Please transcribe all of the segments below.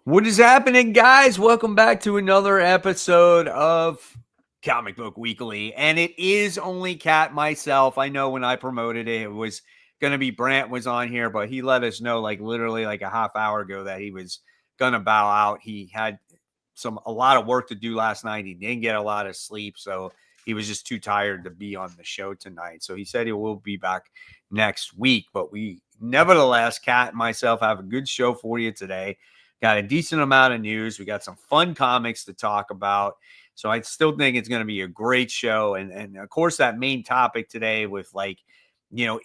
What is happening, guys? Welcome back to another episode of Comic Book Weekly. And it is only Cat myself. I know when I promoted it, it was going to be Brant was on here, but he let us know literally a half hour ago that he was going to bow out. He had a lot of work to do last night. He didn't get a lot of sleep, so he was just too tired to be on the show tonight. So he said he will be back next week, but we nevertheless, Cat and myself have a good show for you today. Got a decent amount of news. We got some fun comics to talk about. So I still think it's going to be a great show. And of course, that main topic today with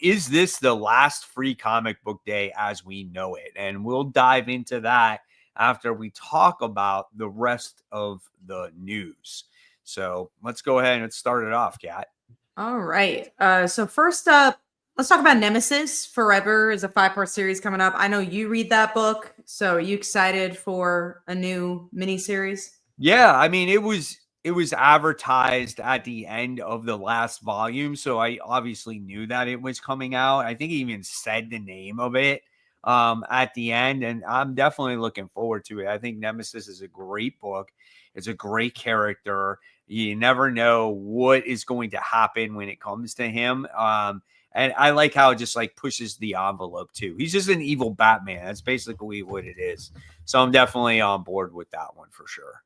is this the last free comic book day as we know it? And we'll dive into that after we talk about the rest of the news. So let's go ahead and start it off, Kat. All right. So first up, let's talk about Nemesis. Forever is a 5-part series coming up. I know you read that book, so are you excited for a new miniseries? Yeah, I mean, it was advertised at the end of the last volume, so I obviously knew that it was coming out. I think he even said the name of it at the end, and I'm definitely looking forward to it. I think Nemesis is a great book. It's a great character. You never know what is going to happen when it comes to him. And I like how it just pushes the envelope too. He's just an evil Batman. That's basically what it is. So I'm definitely on board with that one for sure.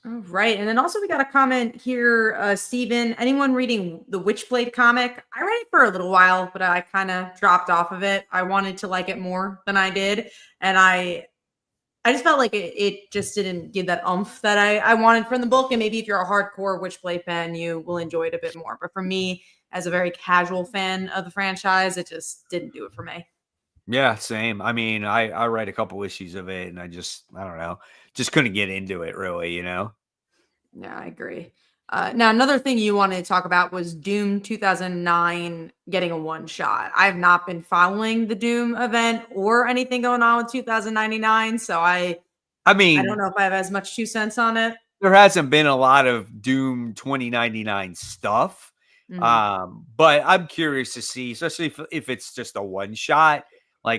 All right. And then also we got a comment here, Steven. Anyone reading the Witchblade comic? I read it for a little while, but I kind of dropped off of it. I wanted to like it more than I did. And I just felt like it just didn't give that oomph that I wanted from the book. And maybe if you're a hardcore Witchblade fan, you will enjoy it a bit more. But for me, as a very casual fan of the franchise, it just didn't do it for me. Yeah, same. I mean, I read a couple issues of it and I don't know, just couldn't get into it really, Yeah, I agree. Now, another thing you wanted to talk about was Doom 2009 getting a one-shot. I have not been following the Doom event or anything going on with 2099, so I mean, don't know if I have as much 2 cents on it. There hasn't been a lot of Doom 2099 stuff. But I'm curious to see, especially if it's just a one shot,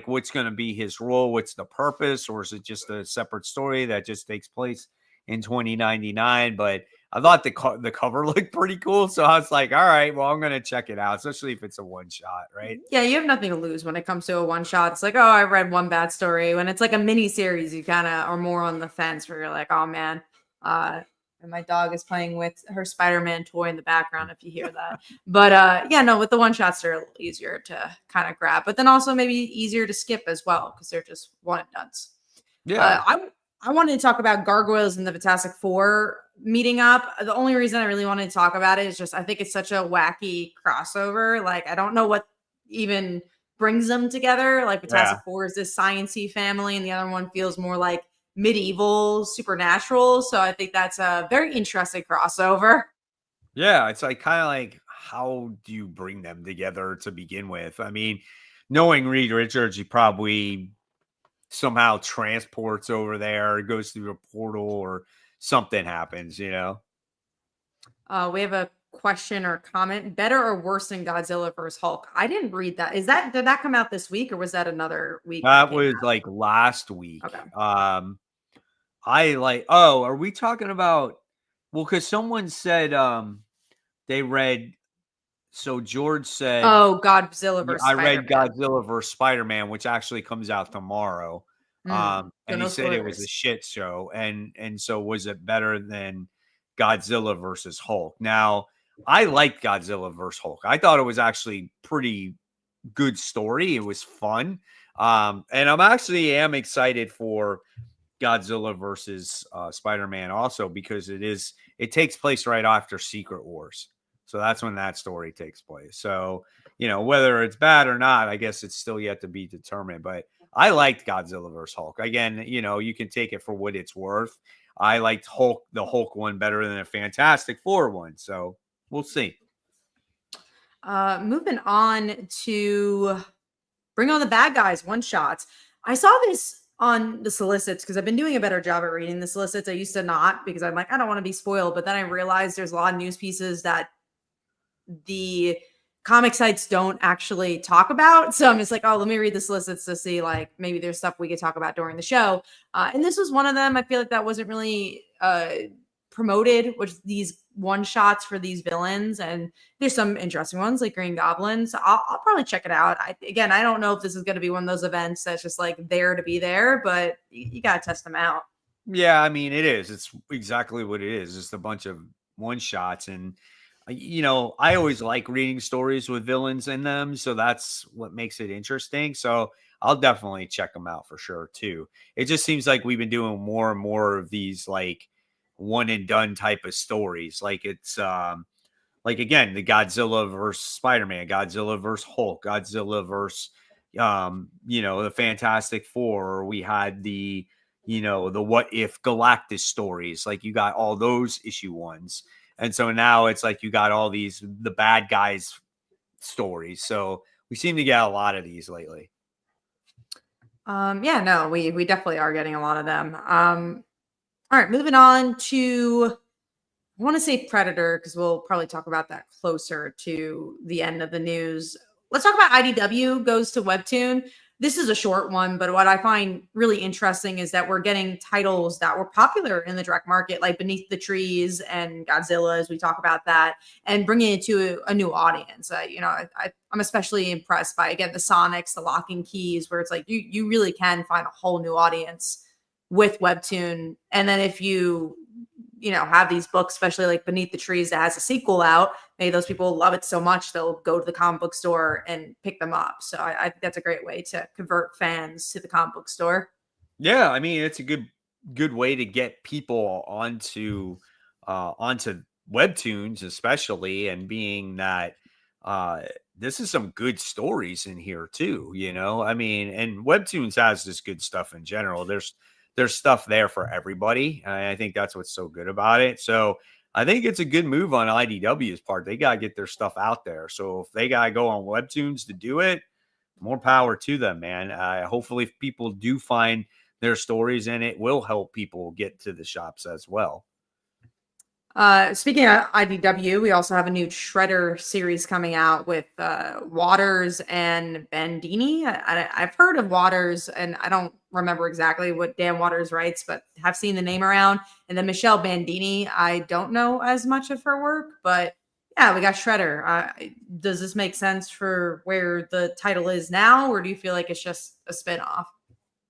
what's going to be his role, what's the purpose, or is it just a separate story that just takes place in 2099? But I thought the cover looked pretty cool, so I was like, all right, well, I'm going to check it out, especially if it's a one shot, right? Yeah, you have nothing to lose when it comes to a one shot. It's like, oh, I read one bad story. When it's like a mini series, you kind of are more on the fence where you're like, oh man. And my dog is playing with her Spider-Man toy in the background if you hear that. But yeah, no, with the one shots they're a little easier to kind of grab, but then also maybe easier to skip as well because they're just one and dones. Yeah. I wanted to talk about Gargoyles and the Fantastic Four meeting up. The only reason I really wanted to talk about it is just I think it's such a wacky crossover. Like I don't know what even brings them together. Like Fantastic Four is this science-y family, and the other one feels more like medieval supernatural. So I think that's a very interesting crossover. Yeah, it's kind of how do you bring them together to begin with? I mean, knowing Reed Richards, he probably somehow transports over there, goes through a portal, or something happens, We have a question or comment. Better or worse than Godzilla vs. Hulk? I didn't read that. Did that come out this week or was that another week? That was last week. Okay. Are we talking about, well, because someone said they read, so George said, oh, Godzilla vs. I read Godzilla vs. Spider-Man, which actually comes out tomorrow. And he said it was a shit show. And so was it better than Godzilla versus Hulk? Now, I liked Godzilla versus Hulk. I thought it was actually pretty good story. It was fun. And I'm actually excited for Godzilla versus Spider-Man also because it takes place right after Secret Wars. So that's when that story takes place. So, whether it's bad or not, I guess it's still yet to be determined. But I liked Godzilla vs. Hulk. Again, you can take it for what it's worth. I liked the Hulk one better than the Fantastic Four one. So we'll see. Moving on to Bring On the Bad Guys one shots. I saw this on the solicits because I've been doing a better job at reading the solicits. I used to not because I'm like, I don't want to be spoiled. But then I realized there's a lot of news pieces that the comic sites don't actually talk about. So I'm just like, oh, let me read the solicits to see like maybe there's stuff we could talk about during the show. And this was one of them. I feel like that wasn't really promoted, which these one shots for these villains. And there's some interesting ones like Green Goblin. So I'll probably check it out. Again, I don't know if this is going to be one of those events that's just like there to be there, but you got to test them out. Yeah, I mean, it is. It's exactly what it is. Just a bunch of one shots. And, I always like reading stories with villains in them. So that's what makes it interesting. So I'll definitely check them out for sure, too. It just seems like we've been doing more and more of these like one and done type of stories. Like it's, like again, the Godzilla versus Spider-Man, Godzilla versus Hulk, Godzilla versus the Fantastic Four, or we had the What If Galactus stories. Like you got all those issue ones. And so now it's like you got all these the bad guys stories. So we seem to get a lot of these lately. Yeah, no, we definitely are getting a lot of them. All right, moving on to I want to say Predator because we'll probably talk about that closer to the end of the news. Let's talk about IDW goes to Webtoon. This is a short one, but what I find really interesting is that we're getting titles that were popular in the direct market, like Beneath the Trees and Godzilla, as we talk about that, and bringing it to a new audience. I'm especially impressed by, again, the Sonics, the Lock and Keys, where it's like you really can find a whole new audience with Webtoon. And then if you have these books, especially like Beneath the Trees that has a sequel out, maybe those people love it so much they'll go to the comic book store and pick them up. So I think that's a great way to convert fans to the comic book store. Yeah, I mean, it's a good way to get people onto webtoons, especially, and being that this is some good stories in here too, I mean, and webtoons has this good stuff in general. There's stuff there for everybody, and I think that's what's so good about it. So I think it's a good move on IDW's part. They got to get their stuff out there. So if they got to go on webtoons to do it, more power to them, man. Hopefully people do find their stories, and it will help people get to the shops as well. Speaking of IDW, we also have a new Shredder series coming out with Waters and Bandini. I've heard of Waters, and I don't remember exactly what Dan Waters writes, but have seen the name around. And then Michelle Bandini, I don't know as much of her work, but yeah, we got Shredder. Does this make sense for where the title is now, or do you feel like it's just a spinoff?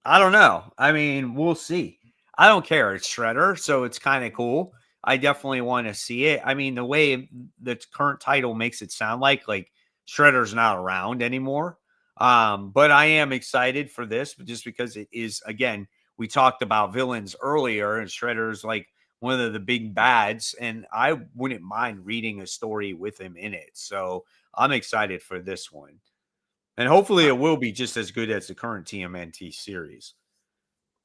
I don't know. I mean, we'll see. I don't care. It's Shredder, so it's kind of cool. I definitely want to see it. I mean, the way the current title makes it sound like Shredder's not around anymore. But I am excited for this, but just because it is, again, we talked about villains earlier, and Shredder's like one of the big bads, and I wouldn't mind reading a story with him in it. So I'm excited for this one. And hopefully it will be just as good as the current TMNT series.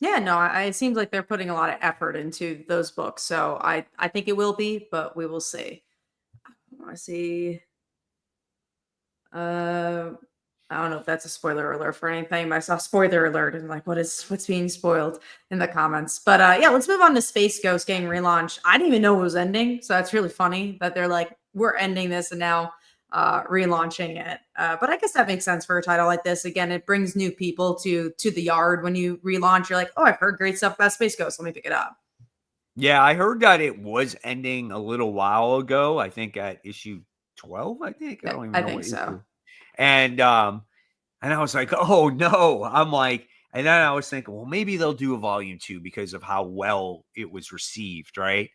Yeah, no, it seems like they're putting a lot of effort into those books. So I think it will be, but we will see. I see. Uh, I don't know if that's a spoiler alert for anything, but I saw spoiler alert and like, what's being spoiled in the comments? But yeah, let's move on to Space Ghost getting relaunched. I didn't even know it was ending, so that's really funny that they're like, we're ending this and now relaunching it. But I guess that makes sense for a title like this. Again, it brings new people to the yard when you relaunch. You're like, oh, I've heard great stuff about Space Ghost. Let me pick it up. Yeah, I heard that it was ending a little while ago. I think at issue 12, I think. I don't even I know think what so. issue. And I was like, oh no. I'm like, and then I was thinking, well, maybe they'll do a volume 2 because of how well it was received, right?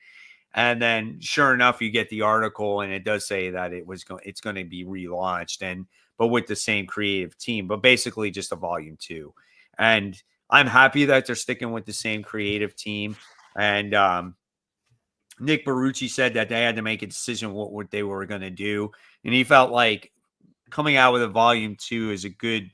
And then sure enough, you get the article and it does say that it's going to be relaunched, but with the same creative team, but basically just a volume 2. And I'm happy that they're sticking with the same creative team. And Nick Barucci said that they had to make a decision what they were going to do. And he felt like coming out with a volume 2 is a good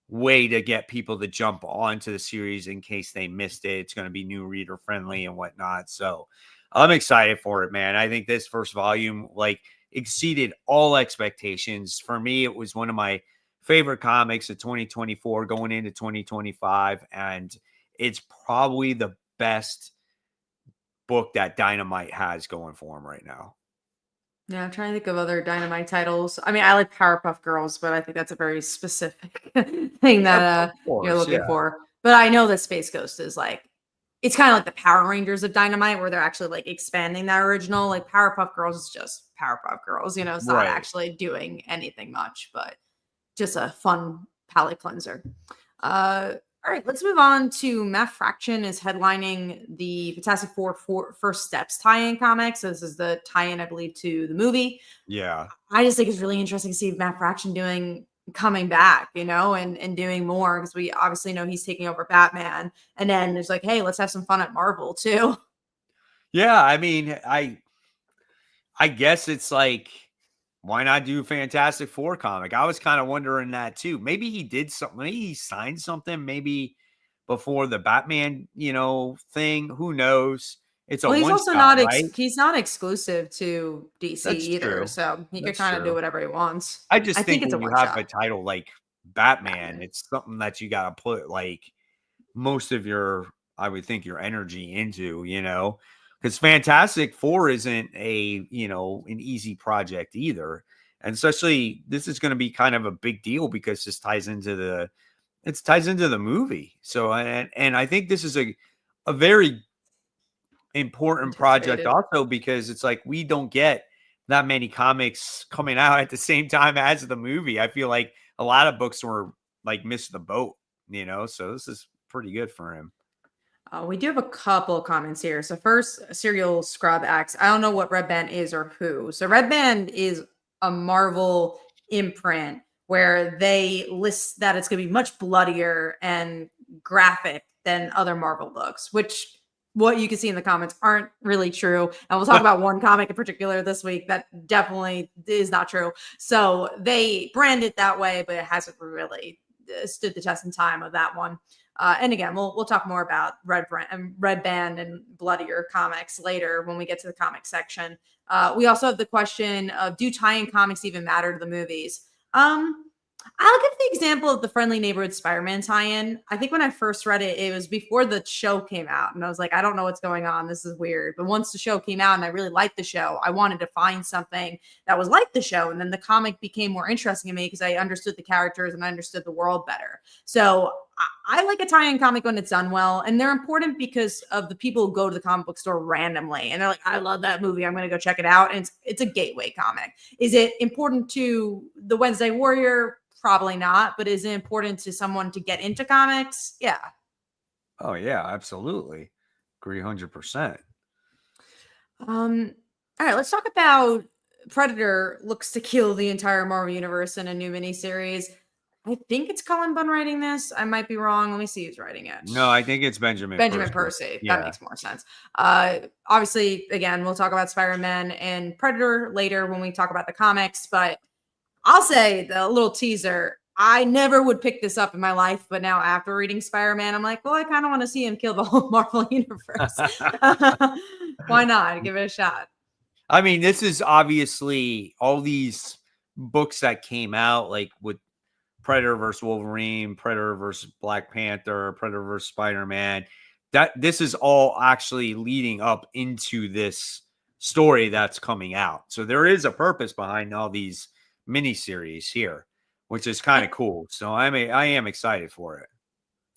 way to get people to jump onto the series in case they missed it. It's going to be new reader friendly and whatnot. So I'm excited for it, man. I think this first volume exceeded all expectations. For me, it was one of my favorite comics of 2024 going into 2025. And it's probably the best book that Dynamite has going for him right now. Yeah, I'm trying to think of other Dynamite titles. I mean, I like Powerpuff Girls, but I think that's a very specific thing Yeah, that of you're course. looking Yeah. for. But I know that Space Ghost is like it's kind of like the Power Rangers of Dynamite, where they're actually like expanding that original. Like Powerpuff Girls is just Powerpuff Girls, it's not Right. actually doing anything much, but just a fun palate cleanser. Uh, all right, let's move on to Matt Fraction is headlining the Fantastic Four First Steps tie-in comics. So this is the tie-in, I believe, to the movie. Yeah. I just think it's really interesting to see Matt Fraction coming back, and doing more because we obviously know he's taking over Batman. And then there's like, hey, let's have some fun at Marvel too. Yeah. I mean, I guess it's like, why not do Fantastic Four comic? I was kind of wondering that too. Maybe he did something. Maybe he signed something. Maybe before the Batman, thing. Who knows? It's a Well, he's one also shot, not right? he's not exclusive to DC That's either, true. so he could That's kind of do true. whatever he wants. I I just think think it's a when you one have a shot. title like Batman, Batman. it's something that you got to put like most of your, I would think, your energy into, because Fantastic Four isn't an easy project either. And especially this is going to be kind of a big deal because this ties into the movie. So, and I think this is a very important project Anticipated. also because it's like we don't get that many comics coming out at the same time as the movie. I feel like a lot of books were like missed the boat, so this is pretty good for him. We do have a couple comments here. So first, Serial Scrub X. I don't know what Red Band is or who. So Red Band is a Marvel imprint where they list that it's going to be much bloodier and graphic than other Marvel books, which what you can see in the comments aren't really true. And we'll talk about one comic in particular this week that definitely is not true. So they brand it that way, but it hasn't really stood the test in time of that one. And again, we'll talk more about Red Band and bloodier comics later when we get to the comic section. We also have the question of do tie-in comics even matter to the movies? I'll give the example of the Friendly Neighborhood Spider-Man tie-in. I think when I first read it, it was before the show came out, and I was like, I don't know what's going on. This is weird. But once the show came out, and I really liked the show, I wanted to find something that was like the show, and then the comic became more interesting to me because I understood the characters and I understood the world better. So I like a tie-in comic when it's done well, and they're important because of the people who go to the comic book store randomly, and they're like, "I love that movie. I'm going to go check it out." And it's a gateway comic. Is it important to the Wednesday Warrior? Probably not, but is it important to someone to get into comics? Yeah. Oh yeah, absolutely. Agree 100%. All right, let's talk about Predator looks to kill the entire Marvel universe in a new miniseries. I think it's Cullen Bunn writing this. I might be wrong. Let me see who's writing it. No, I think it's Benjamin Benjamin Percy. Percy. That Yeah. makes more sense. Obviously, again, we'll talk about Spider-Man and Predator later when we talk about the comics, but I'll say the little teaser. I never would pick this up in my life, but now after reading Spider-Man, I'm like, well, I kind of want to see him kill the whole Marvel universe. Why not? Give it a shot. I mean, this is obviously all these books that came out, like with Predator versus Wolverine, Predator versus Black Panther, Predator versus Spider-Man. That this is all actually leading up into this story that's coming out. So there is a purpose behind all these miniseries here, which is kind of cool. So I am excited for it.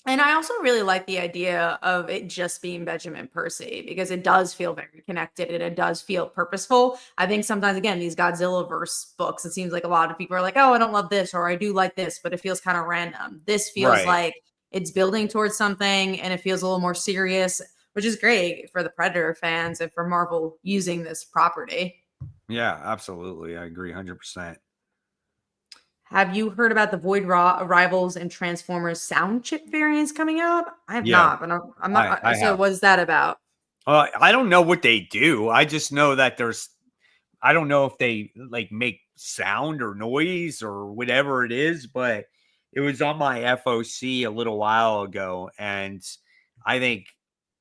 And I also really like the idea of it just being Benjamin Percy because it does feel very connected and it does feel purposeful. I think sometimes, again, these Godzilla verse books, it seems like a lot of people are like, oh, I don't love this or I do like this, but it feels kind of random. This feels Right. like it's building towards something and it feels a little more serious, which is great for the Predator fans and for Marvel using this property. Yeah, absolutely. I agree 100%. Have you heard about the Void Rivals and Transformers sound chip variants coming out? I have Yeah, not, but I'm not. I So, have. what is that about? I don't know what they do. I just know that I don't know if they like make sound or noise or whatever it is, but it was on my FOC a little while ago. And I think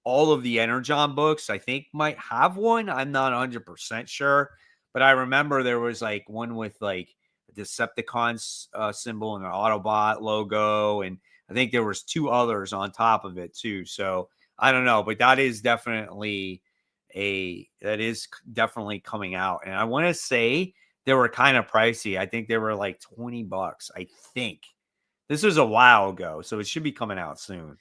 all of the Energon books, I think might have one. I'm not 100% sure, but I remember there was like one with like a Decepticons symbol and an Autobot logo. And I think there was two others on top of it too. So I don't know, but that is definitely that is definitely coming out. And I want to say they were kind of pricey. I think they were like $20, I think. This was a while ago, so it should be coming out soon.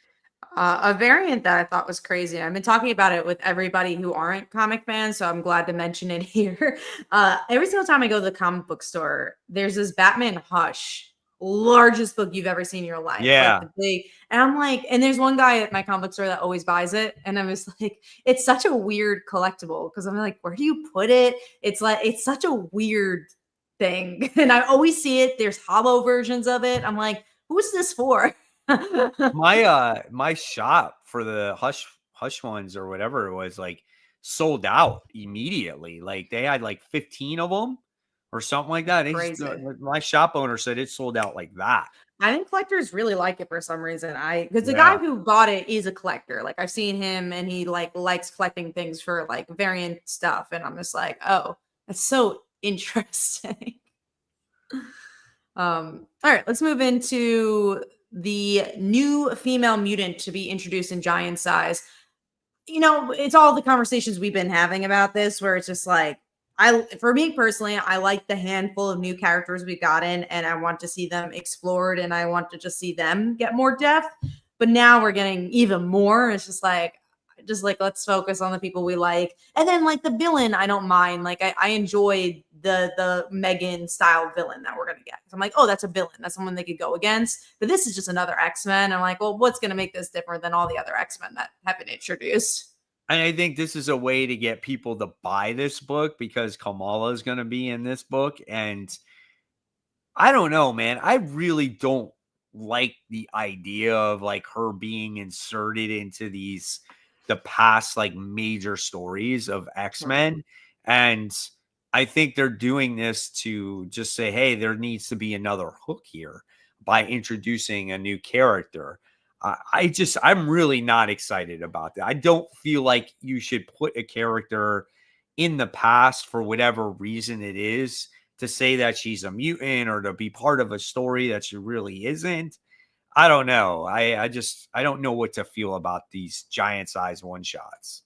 A variant that I thought was crazy. I've been talking about it with everybody who aren't comic fans, so I'm glad to mention it here. Every single time I go to the comic book store, there's this Batman Hush, largest book you've ever seen in your life. Like Yeah. the big, and I'm like, and there's one guy at my comic book store that always buys it. And I was like, it's such a weird collectible because I'm like, where do you put it? It's like, it's such a weird thing. And I always see it. There's hollow versions of it. I'm like, who's this for? My shop for the hush ones or whatever it was, like, sold out immediately. Like, they had like 15 of them or something like that. Crazy. My shop owner said it sold out like that. I think collectors really like it for some reason. Because the Yeah. guy who bought it is a collector. Like I've seen him and he like likes collecting things for like variant stuff. And I'm just like, oh, that's so interesting. All right, let's move into the new female mutant to be introduced in Giant Size. You know, it's all the conversations we've been having about this, where it's just like, for me personally, I like the handful of new characters we got in, and I want to see them explored, and I want to just see them get more depth. But now we're getting even more. It's just like let's focus on the people we like, and then like the villain, I don't mind. Like I enjoyed the Megan style villain that we're gonna get. So I'm like, oh, that's a villain. That's someone they could go against. But this is just another X-Men. I'm like, well, what's gonna make this different than all the other X-Men that have been introduced? And I think this is a way to get people to buy this book because Kamala is going to be in this book. And I don't know, man. I really don't like the idea of like her being inserted into the past like major stories of X-Men. And I think they're doing this to just say, hey, there needs to be another hook here by introducing a new character. I'm really not excited about that. I don't feel like you should put a character in the past for whatever reason it is to say that she's a mutant or to be part of a story that she really isn't. I don't know. I don't know what to feel about these Giant Size one shots.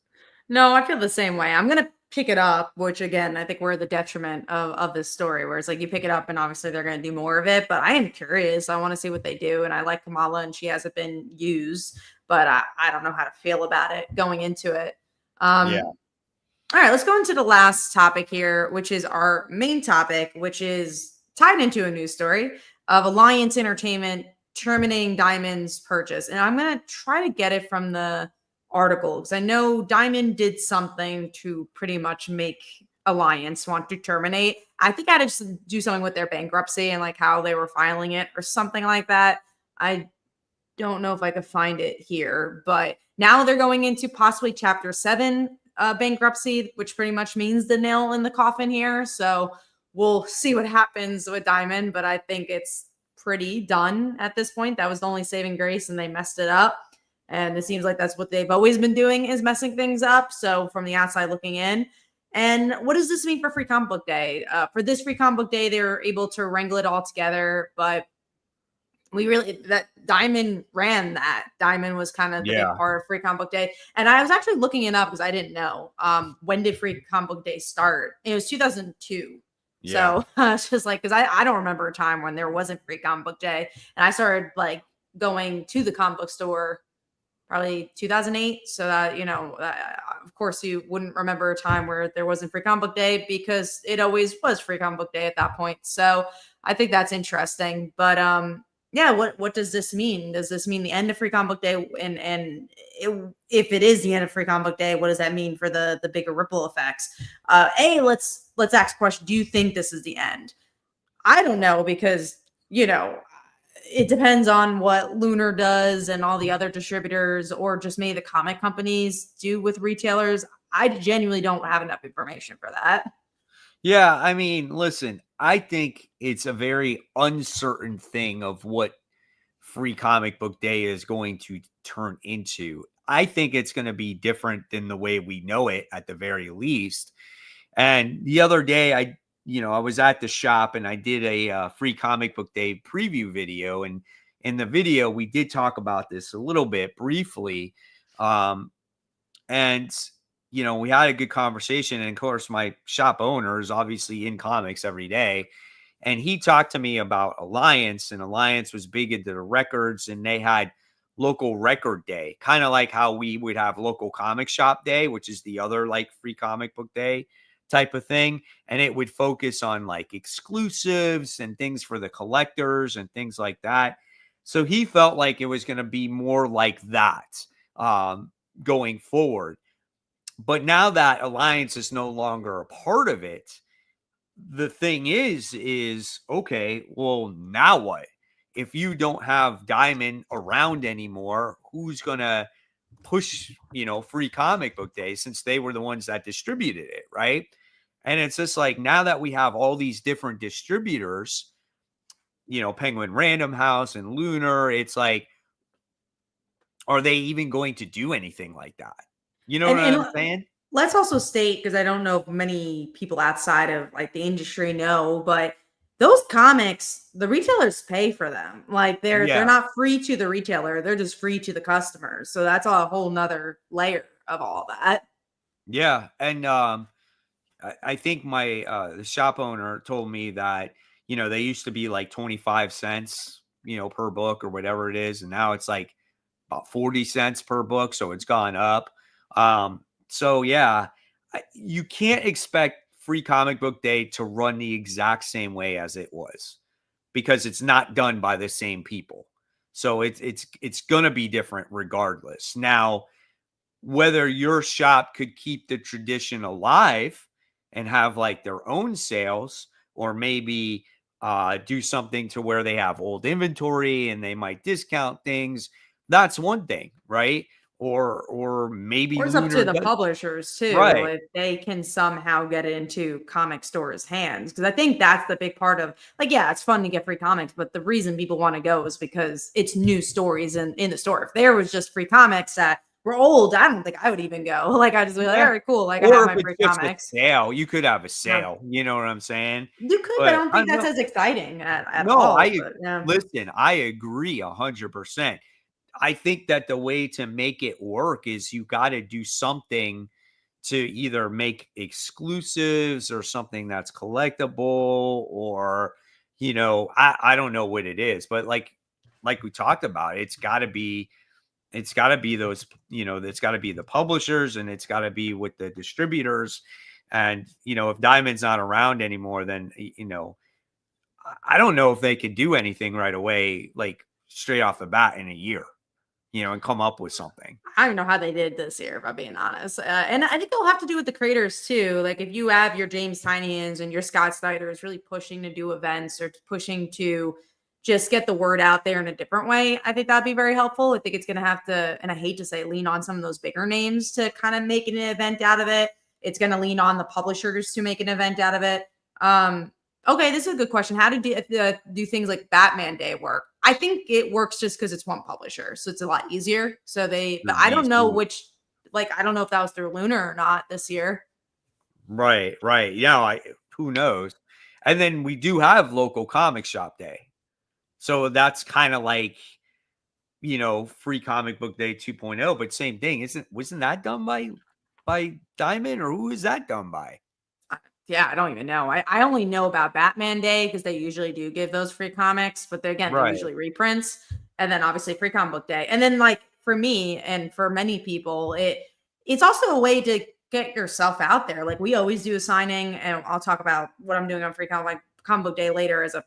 No, I feel the same way. I'm gonna pick it up, which again, I think we're the detriment of this story, where it's like you pick it up and obviously they're gonna do more of it. But I am curious. I want to see what they do. And I like Kamala and she hasn't been used, but I don't know how to feel about it going into it. Yeah. All right, let's go into the last topic here, which is our main topic, which is tied into a news story of Alliance Entertainment terminating Diamond's purchase. And I'm going to try to get it from the article because I know Diamond did something to pretty much make Alliance want to terminate. I think I had to do something with their bankruptcy and like how they were filing it or something like that. I don't know if I could find it here, but now they're going into possibly Chapter 7 bankruptcy, which pretty much means the nail in the coffin here. So we'll see what happens with Diamond, but I think it's pretty done at this point. That was the only saving grace, and they messed it up. And it seems like that's what they've always been doing, is messing things up. So from the outside looking in. And what does this mean for Free Comic Book Day? For this Free Comic Book Day, they were able to wrangle it all together, but that Diamond ran that. Diamond was kind of the big part of Free Comic Book Day. And I was actually looking it up because I didn't know. When did Free Comic Book Day start? It was 2002. Yeah. So it's just like, because I don't remember a time when there wasn't Free Comic Book Day. And I started like going to the comic book store probably 2008. So that, of course you wouldn't remember a time where there wasn't Free Comic Book Day because it always was Free Comic Book Day at that point. So I think that's interesting. But yeah, what does this mean? Does this mean the end of Free Comic Book Day? And if it is the end of Free Comic Book Day, what does that mean for the bigger ripple effects? Let's ask a question. Do you think this is the end? I don't know, because it depends on what Lunar does and all the other distributors, or just maybe the comic companies do with retailers. I genuinely don't have enough information for that. Yeah, I mean, listen, I think it's a very uncertain thing of what Free Comic Book Day is going to turn into. I think it's going to be different than the way we know it at the very least. And the other day, I was at the shop and I did a Free Comic Book Day preview video. And in the video, we did talk about this a little bit briefly. And we had a good conversation. And of course, my shop owner is obviously in comics every day. And he talked to me about Alliance, and Alliance was big into the records, and they had local record day, kind of like how we would have local comic shop day, which is the other like free comic book day type of thing. And it would focus on like exclusives and things for the collectors and things like that. So he felt like it was going to be more like that going forward. But now that Alliance is no longer a part of it, the thing is okay, well, now what? If you don't have Diamond around anymore, who's gonna push, free comic book day, since they were the ones that distributed it, right? And it's just like, now that we have all these different distributors, Penguin Random House and Lunar, it's like, are they even going to do anything like that? You know what I'm saying? Let's also state, because I don't know if many people outside of like the industry know, but those comics, the retailers pay for them. Like they're not free to the retailer, they're just free to the customers. So that's a whole nother layer of all that. Yeah. And I think my the shop owner told me that, they used to be like 25 cents, per book or whatever it is. And now it's like about 40 cents per book. So it's gone up. So yeah, you can't expect free comic book day to run the exact same way as it was, because it's not done by the same people. So it's going to be different regardless. Now, whether your shop could keep the tradition alive and have like their own sales, or maybe do something to where they have old inventory and they might discount things, that's one thing, right? Or maybe Or it's up to Lunar the does, publishers too, right? if they can somehow get it into comic stores' hands. Because I think that's the big part of, like, yeah, it's fun to get free comics, but the reason people want to go is because it's new stories in the store. If there was just free comics that were old, I don't think I would even go. Like, I just be like, Yeah. all right, cool. Like, I have Or if my it's free just a comics. sale, you could have a Yeah. sale. You know what I'm saying? You could, but I But don't I think don't that's know. as exciting at No, all. But yeah. listen, I agree 100%. I think that the way to make it work is you got to do something to either make exclusives or something that's collectible, or, I don't know what it is, but like we talked about, it's got to be those, it's got to be the publishers, and it's got to be with the distributors. And, if Diamond's not around anymore, then, I don't know if they could do anything right away, like straight off the bat in a year, and come up with something. I don't know how they did this year, if I'm being honest. And I think they'll have to do with the creators too. Like if you have your James Tynions and your Scott Snyder's really pushing to do events or pushing to just get the word out there in a different way, I think that'd be very helpful. I think it's going to have to, and I hate to say, lean on some of those bigger names to kind of make an event out of it. It's going to lean on the publishers to make an event out of it. Okay, this is a good question. How do things like Batman Day work? I think it works just because it's one publisher, so it's a lot easier. So but I don't know which, like, I don't know if that was through Lunar or not this year. Right. Yeah, who knows? And then we do have local comic shop day, so that's kind of like, free comic book day 2.0, but same thing. Wasn't that done by Diamond, or who is that done by? Yeah, I don't even know. I only know about Batman Day because they usually do give those free comics, but they're Right. usually reprints. And then obviously free comic book day. And then like for me and for many people, it's also a way to get yourself out there. Like we always do a signing, and I'll talk about what I'm doing on free comic book day later as a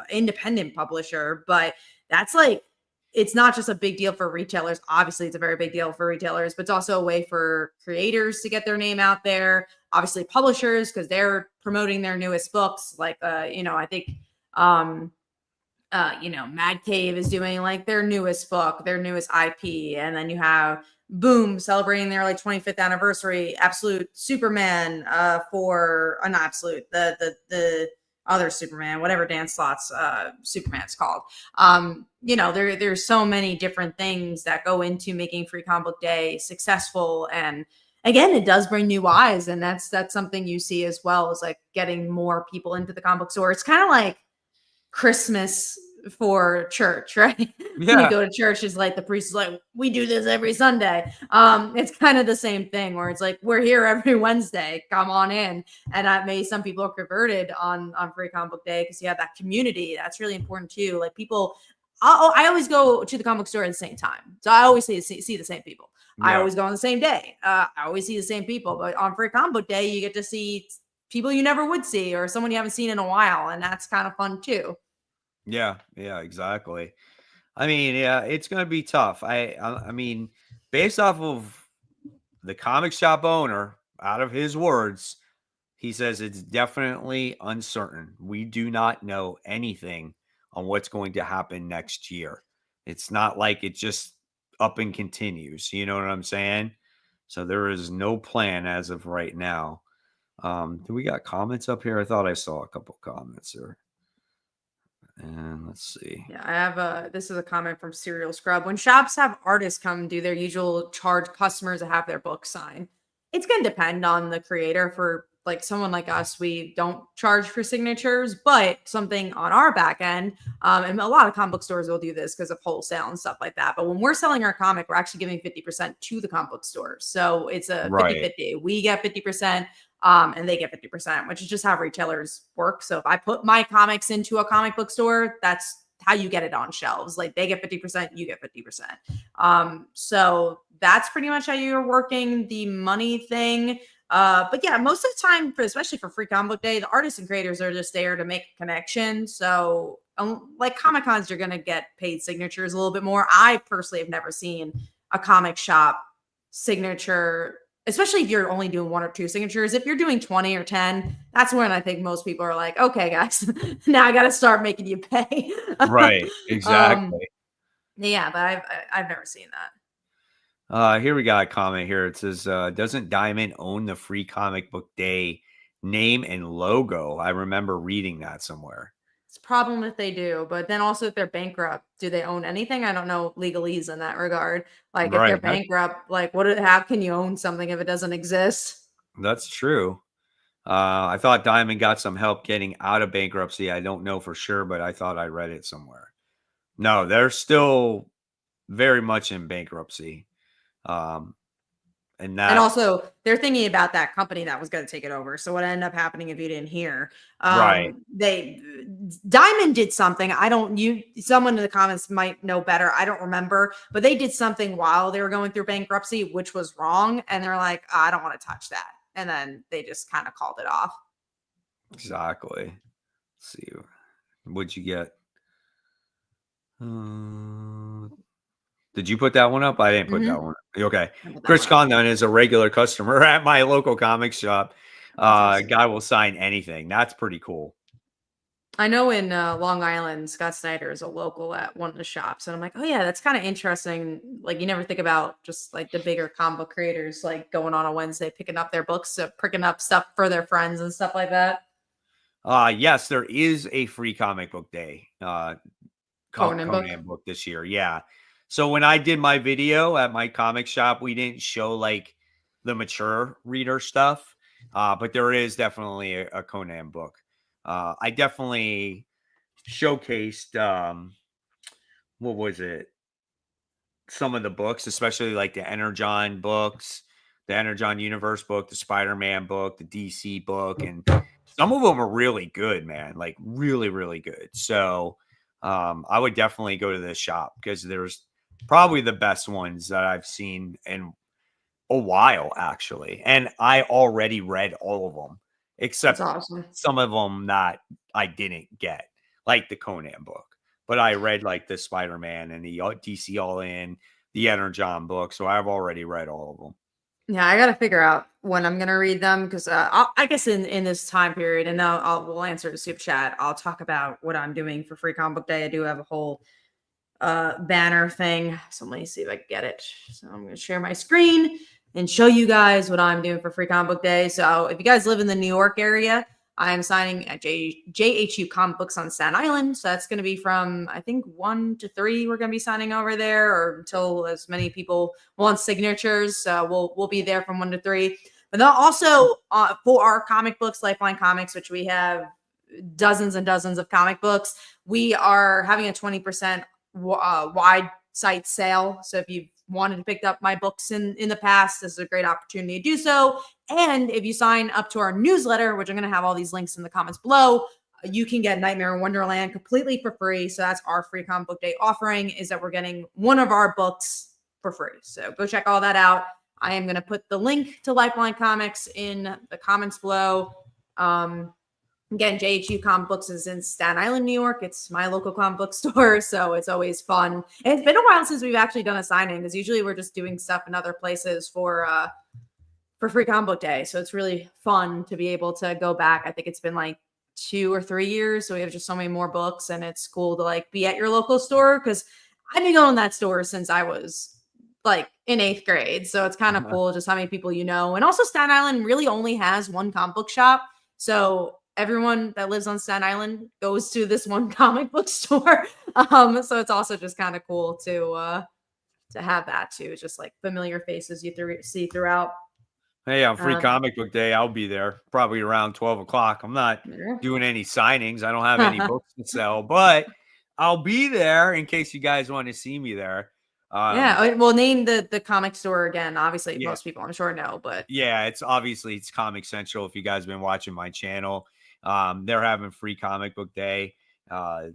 independent publisher, but that's like, it's not just a big deal for retailers. Obviously, it's a very big deal for retailers, but it's also a way for creators to get their name out there. Obviously, publishers, because they're promoting their newest books. Like, I think, Mad Cave is doing like their newest book, their newest IP, and then you have Boom celebrating their like 25th anniversary. Absolute Superman, for not Absolute, the other Superman, whatever Dan Slott's Superman's called. There's so many different things that go into making Free Comic Book Day successful. And again, it does bring new eyes. And that's something you see as well, as like getting more people into the comic book store. It's kind of like Christmas for church, right? When you Yeah. go to church, it's like the priest is like, we do this every Sunday. It's kind of the same thing where it's like, we're here every Wednesday, come on in. And that made some people are converted on Free Comic Book Day because you have that community. That's really important too. Like people, I always go to the comic store at the same time. So I always see the same people. I Yeah. always go on the same day. I always see the same people. But on Free Comic Book Day, you get to see people you never would see or someone you haven't seen in a while. And that's kind of fun too. Yeah. Yeah. Exactly. I mean, yeah, it's going to be tough. I mean, based off of the comic shop owner, out of his words, he says it's definitely uncertain. We do not know anything on what's going to happen next year. It's not like it just up and continues. You know what I'm saying? So there is no plan as of right now. Do we got comments up here? I thought I saw a couple comments here. And let's see. Yeah, I have this is a comment from Serial Scrub. When shops have artists come do their usual charge customers to have their book signed, it's gonna depend on the creator. For like someone like us, we don't charge for signatures, but something on our back end, and a lot of comic book stores will do this because of wholesale and stuff like that. But when we're selling our comic, we're actually giving 50% to the comic book store. So it's a Right. 50-50. We get 50%. And they get 50%, which is just how retailers work. So if I put my comics into a comic book store, that's how you get it on shelves. Like they get 50%, you get 50%. So that's pretty much how you're working the money thing. But yeah, most of the time, especially for Free Comic Book Day, the artists and creators are just there to make a connection. So like Comic Cons, you're going to get paid signatures a little bit more. I personally have never seen a comic shop signature, especially if you're only doing 1 or 2 signatures. If you're doing 20 or 10, that's when I think most people are like, okay, guys, now I got to start making you pay. Right. Exactly. Yeah, but I've never seen that. Here we got a comment here. It says, doesn't Diamond own the Free Comic Book Day name and logo? I remember reading that somewhere. It's a problem if they do, but then also if they're bankrupt, do they own anything? I don't know legalese in that regard. Like if they're Right. bankrupt, like how can you own something if it doesn't exist? That's true. I thought Diamond got some help getting out of bankruptcy. I don't know for sure, but I thought I read it somewhere. No, they're still very much in bankruptcy. And And that, also, they're thinking about that company that was going to take it over. So what ended up happening, if you didn't hear, right. they Diamond did something. Someone in the comments might know better. I don't remember, but they did something while they were going through bankruptcy, which was wrong. And they're like, I don't want to touch that. And then they just kind of called it off. Exactly. Let's see. What'd you get? Did you put that one up? I didn't put that one up. Okay. Chris Condon is a regular customer at my local comic shop. Guy will sign anything. That's pretty cool. I know in Long Island, Scott Snyder is a local at one of the shops. And I'm like, oh, yeah, that's kind of interesting. Like, you never think about just like the bigger comic book creators, like going on a Wednesday, picking up their books, picking up stuff for their friends and stuff like that. Yes, there is a Free Comic Book Day Conan book this year. Yeah. So when I did my video at my comic shop, we didn't show like the mature reader stuff, but there is definitely a Conan book. I definitely showcased what was it? Some of the books, especially like the Energon books, the Energon Universe book, the Spider-Man book, the DC book, and some of them are really good, man. Like really, really good. So I would definitely go to this shop because there's probably the best ones that I've seen in a while, actually. And I already read all of them, except some of them that I didn't get, like the Conan book. But I read like the Spider-Man and the DC All In, the Energon book. So I've already read all of them. Yeah, I got to figure out when I'm going to read them because I guess in this time period, and now we'll answer the super chat. I'll talk about what I'm doing for Free Comic Book Day. I do have a whole banner thing. So let me see if I can get it. So I'm going to share my screen and show you guys what I'm doing for Free Comic Book Day. So if you guys live in the New York area, I am signing at JHU Comic Books on Staten Island. So that's going to be from, I think, 1 to 3. We're going to be signing over there, or until as many people want signatures. So we'll be there from 1 to 3. But then also for our comic books, Lifeline Comics, which we have dozens and dozens of comic books, we are having a 20% wide site sale. So if you've wanted to pick up my books in the past, this is a great opportunity to do so. And if you sign up to our newsletter, which I'm going to have all these links in the comments below, you can get Nightmare in Wonderland completely for free. So that's our free comic book day offering, is that we're getting one of our books for free. So go check all that out. I am going to put the link to Lifeline Comics in the comments below. Again, JHU Comic Books is in Staten Island, New York. It's my local comic book store, so it's always fun. And it's been a while since we've actually done a signing, because usually we're just doing stuff in other places for Free Comic Book Day. So it's really fun to be able to go back. I think it's been like 2 or 3 years, so we have just so many more books, and it's cool to like be at your local store, because I've been going to that store since I was like in 8th grade. So it's kind of cool just how many people you know. And also Staten Island really only has one comic book shop. So everyone that lives on Staten Island goes to this one comic book store. So it's also just kind of cool to have that too. It's just like familiar faces you see throughout. Hey, on Free Comic Book Day, I'll be there probably around 12 o'clock. I'm not Yeah. doing any signings. I don't have any books to sell, but I'll be there in case you guys want to see me there. Yeah, we'll name the comic store again. Obviously, Yeah. most people I'm sure know, but Yeah, it's Comic Central. If you guys have been watching my channel, they're having Free Comic Book Day. I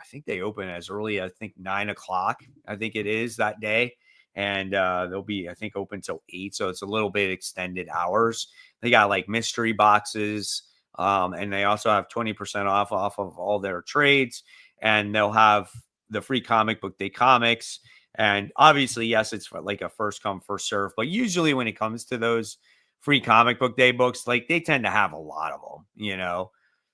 think they open as early as 9 o'clock. I think it is that day. And they'll be, I think, open till 8. So it's a little bit extended hours. They got like mystery boxes. And they also have 20% off of all their trades. And they'll have the Free Comic Book Day comics. And obviously, yes, it's like a first come, first serve. But usually when it comes to those Free Comic Book Day books, like they tend to have a lot of them, you know.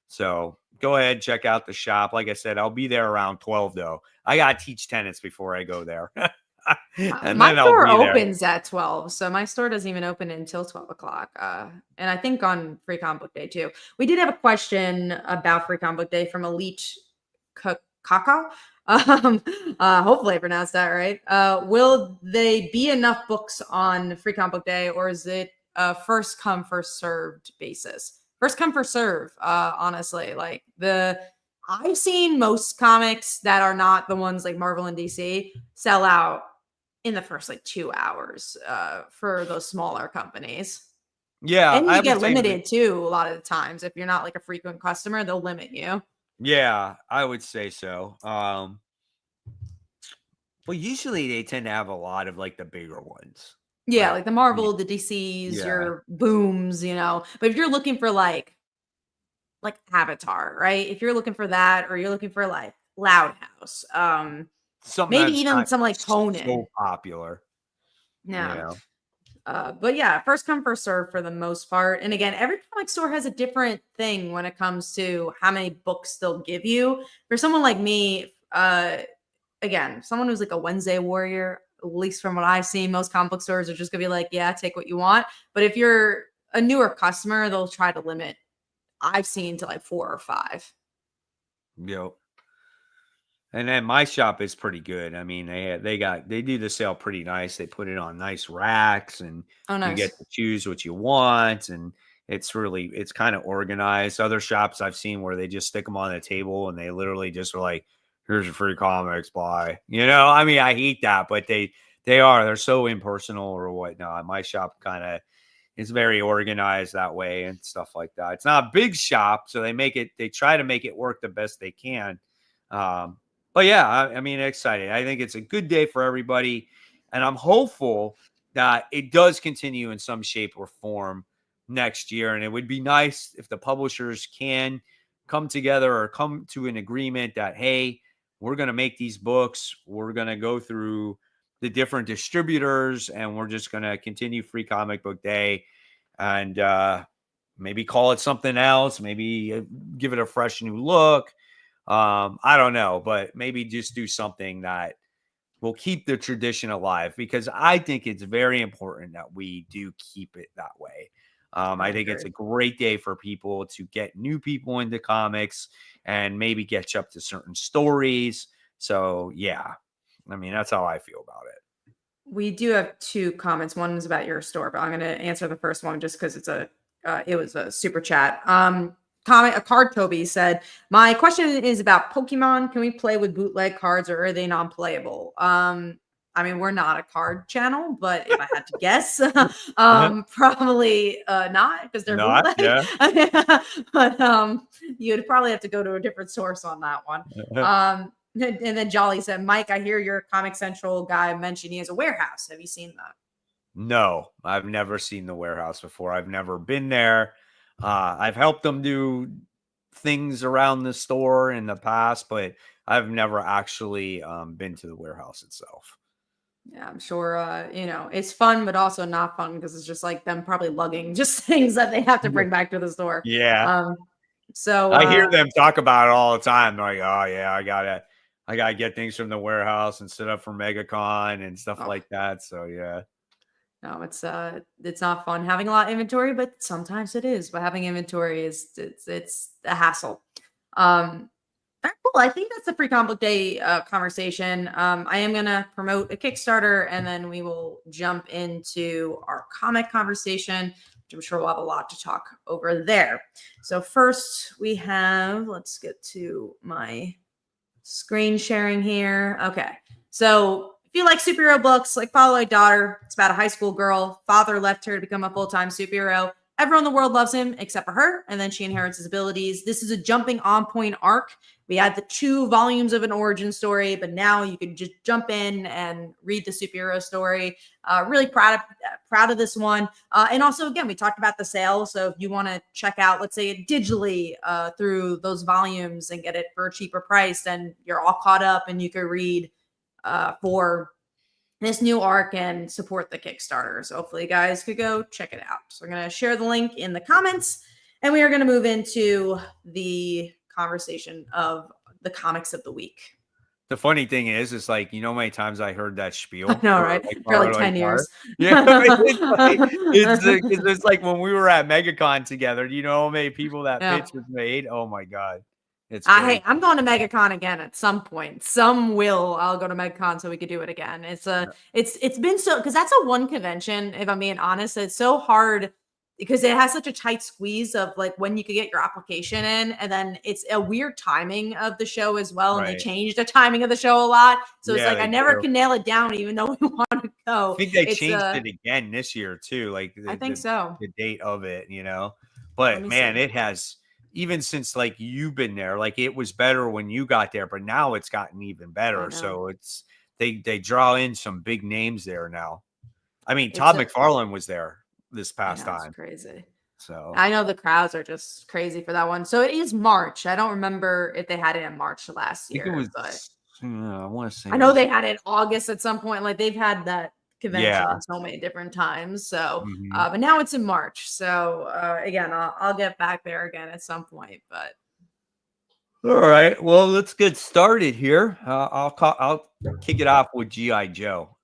So go ahead, check out the shop. Like I said, I'll be there around 12, though. I got to teach tenants before I go there. And my then store I'll be opens at 12. So my store doesn't even open until 12 o'clock. And I think on Free Comic Book Day, too. We did have a question about Free Comic Book Day from Elite Kaka. Hopefully I pronounced that right. Will they be enough books on Free Comic Book Day, or is it a first come, first served basis? First come, first serve, honestly. Like I've seen most comics that are not the ones like Marvel and DC sell out in the first like 2 hours for those smaller companies. Yeah. And you get limited too a lot of the times. If you're not like a frequent customer, they'll limit you. Yeah, I would say so. Well, usually they tend to have a lot of like the bigger ones. Yeah, like the Marvel, yeah. the DCs, Yeah. your Booms, you know. But if you're looking for like Avatar, right? If you're looking for that, or you're looking for like Loud House, Something maybe that's even not some like Conan. so popular. Yeah. You know? But yeah, first come, first serve for the most part. And again, every comic store has a different thing when it comes to how many books they'll give you. For someone like me, again, someone who's like a Wednesday warrior, at least from what I've seen, most comic book stores are just gonna be like, yeah, take what you want. But if you're a newer customer, they'll try to limit, I've seen, to like 4 or 5. Yep. And then my shop is pretty good. I mean, they do the sale pretty nice. They put it on nice racks, and Oh, nice. you get to choose what you want, and it's kind of organized. Other shops I've seen where they just stick them on the table and they literally just are like, here's your free comics, buy. You know, I mean, I hate that, but they're so impersonal or whatnot. My shop kind of is very organized that way and stuff like that. It's not a big shop, so they try to make it work the best they can. But yeah, I mean, exciting. I think it's a good day for everybody, and I'm hopeful that it does continue in some shape or form next year. And it would be nice if the publishers can come together or come to an agreement that, hey, we're going to make these books. We're going to go through the different distributors, and we're just going to continue Free Comic Book Day, and maybe call it something else. Maybe give it a fresh new look. I don't know, but maybe just do something that will keep the tradition alive, because I think it's very important that we do keep it that way. I think it's a great day for people to get new people into comics and maybe catch up to certain stories. So yeah, I mean, that's how I feel about it. We do have 2 comments. One is about your store, but I'm going to answer the first one just because it was a super chat. a card Toby said, my question is about Pokemon. Can we play with bootleg cards or are they non-playable? I mean, we're not a card channel, but if I had to guess, probably not because they're Not, bootleg. yeah. But you'd probably have to go to a different source on that one. And then Jolly said, Mike, I hear your Comic Central guy mentioned he has a warehouse. Have you seen that? No, I've never seen the warehouse before. I've never been there. I've helped them do things around the store in the past, but I've never actually been to the warehouse itself. Yeah, I'm sure, it's fun, but also not fun because it's just like them probably lugging just things that they have to bring back to the store. Yeah. So I hear them talk about it all the time. They're like, oh yeah, I gotta get things from the warehouse and set up for MegaCon and stuff like that. So yeah. No, it's not fun having a lot of inventory, but sometimes it is. But having inventory it's a hassle. Very cool. I think that's the Free Comic Book Day conversation. I am gonna promote a Kickstarter, and then we will jump into our comic conversation, which I'm sure we'll have a lot to talk over there. So first, we have. Let's get to my screen sharing here. Okay, so if you like superhero books, like Follow My Daughter, it's about a high school girl. Father left her to become a full-time superhero. Everyone in the world loves him except for her, and then she inherits his abilities. This is a jumping on point arc. We had the 2 volumes of an origin story, but now you can just jump in and read the superhero story. Really proud of this one. And also, again, we talked about the sale. So if you want to check out, let's say, it digitally through those volumes and get it for a cheaper price, then you're all caught up and you can read for this new arc and support the Kickstarter. So hopefully you guys could go check it out. So we're going to share the link in the comments, and we are going to move into the conversation of the comics of the week. The funny thing is like, you know how many times I heard that spiel? I know, right? For like 10 years. Yeah, it's like when we were at MegaCon together, do you know how many people that pitch was made? Oh my God. I'm going to MegaCon again at some point. I'll go to MegaCon so we could do it again. It's been so, because that's a one convention, if I'm being honest. It's so hard because it has such a tight squeeze of like when you could get your application in, and then it's a weird timing of the show as well. And they changed the timing of the show a lot. So it's like I never can nail it down, even though we want to go. I think they changed it again this year too. Like I think so. The date of it, But man, it has, even since like you've been there, like it was better when you got there, but now it's gotten even better. So they draw in some big names there now. I mean, Todd McFarlane was there this past time. Crazy. So I know the crowds are just crazy for that one. So it is March. I don't remember if they had it in March last year. I want to say. I know they had it in August at some point. Like they've had that convention so many different times. So, but now it's in March. So again, I'll get back there again at some point. But all right, well, let's get started here. I'll kick it off with GI Joe.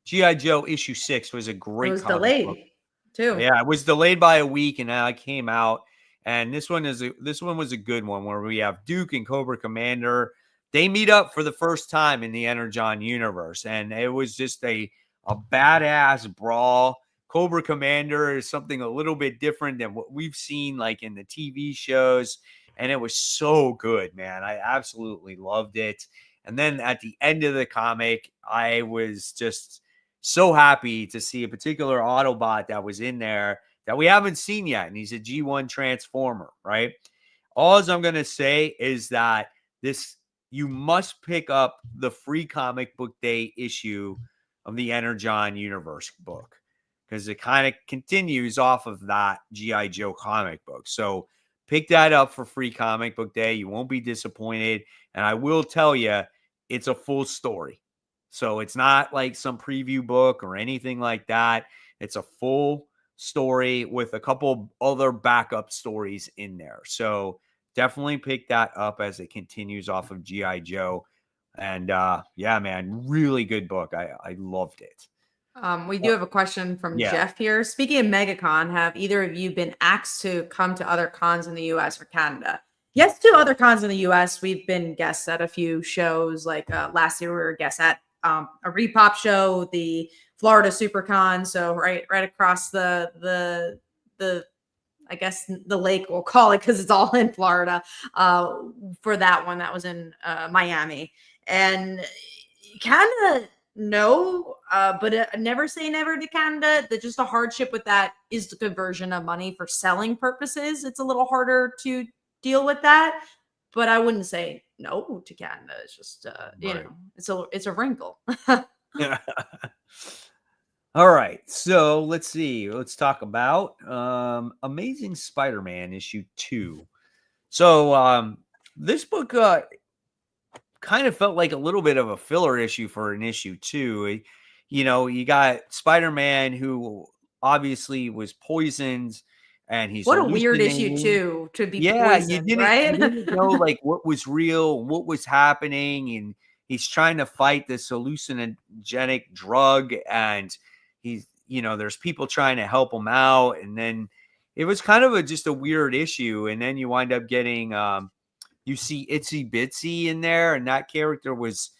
GI Joe issue 6 was a great. It was delayed too. Yeah, it was delayed by a week, and now it came out. And this one was a good one where we have Duke and Cobra Commander. They meet up for the first time in the Energon universe, and it was just a badass brawl. Cobra Commander is something a little bit different than what we've seen like in the TV shows, and it was so good, man. I absolutely loved it. And then at the end of the comic, I was just so happy to see a particular Autobot that was in there that we haven't seen yet, and he's a G1 Transformer, right? All I'm going to say is that you must pick up the Free Comic Book Day issue of the Energon Universe book, because it kind of continues off of that G.I. Joe comic book. So pick that up for Free Comic Book Day. You won't be disappointed. And I will tell you, it's a full story. So it's not like some preview book or anything like that. It's a full story with a couple other backup stories in there. So definitely pick that up as it continues off of G.I. Joe. And yeah, man, really good book. I loved it. We do have a question from Jeff here. Speaking of MegaCon, have either of you been asked to come to other cons in the US or Canada? Yes, to other cons in the US. We've been guests at a few shows. Like last year, we were guests at a Repop show, the Florida SuperCon. So right across the I guess the lake we'll call it because it's all in Florida. For that one, that was in Miami, and Canada, no, but never say never to Canada. The just a hardship with that is the conversion of money for selling purposes. It's a little harder to deal with that, but I wouldn't say no to Canada. It's just you Right. know, it's a wrinkle. Yeah. All right. So let's see. Let's talk about Amazing Spider-Man issue 2. So this book kind of felt like a little bit of a filler issue for an issue 2. You know, you got Spider-Man who obviously was poisoned and he's What a weird issue hallucinating. too, to be Yeah, you poisoned, didn't you right? didn't know like what was real, what was happening, and he's trying to fight this hallucinogenic drug, and he's there's people trying to help him out, and then it was kind of just a weird issue, and then you wind up getting you see Itsy Bitsy in there, and that character was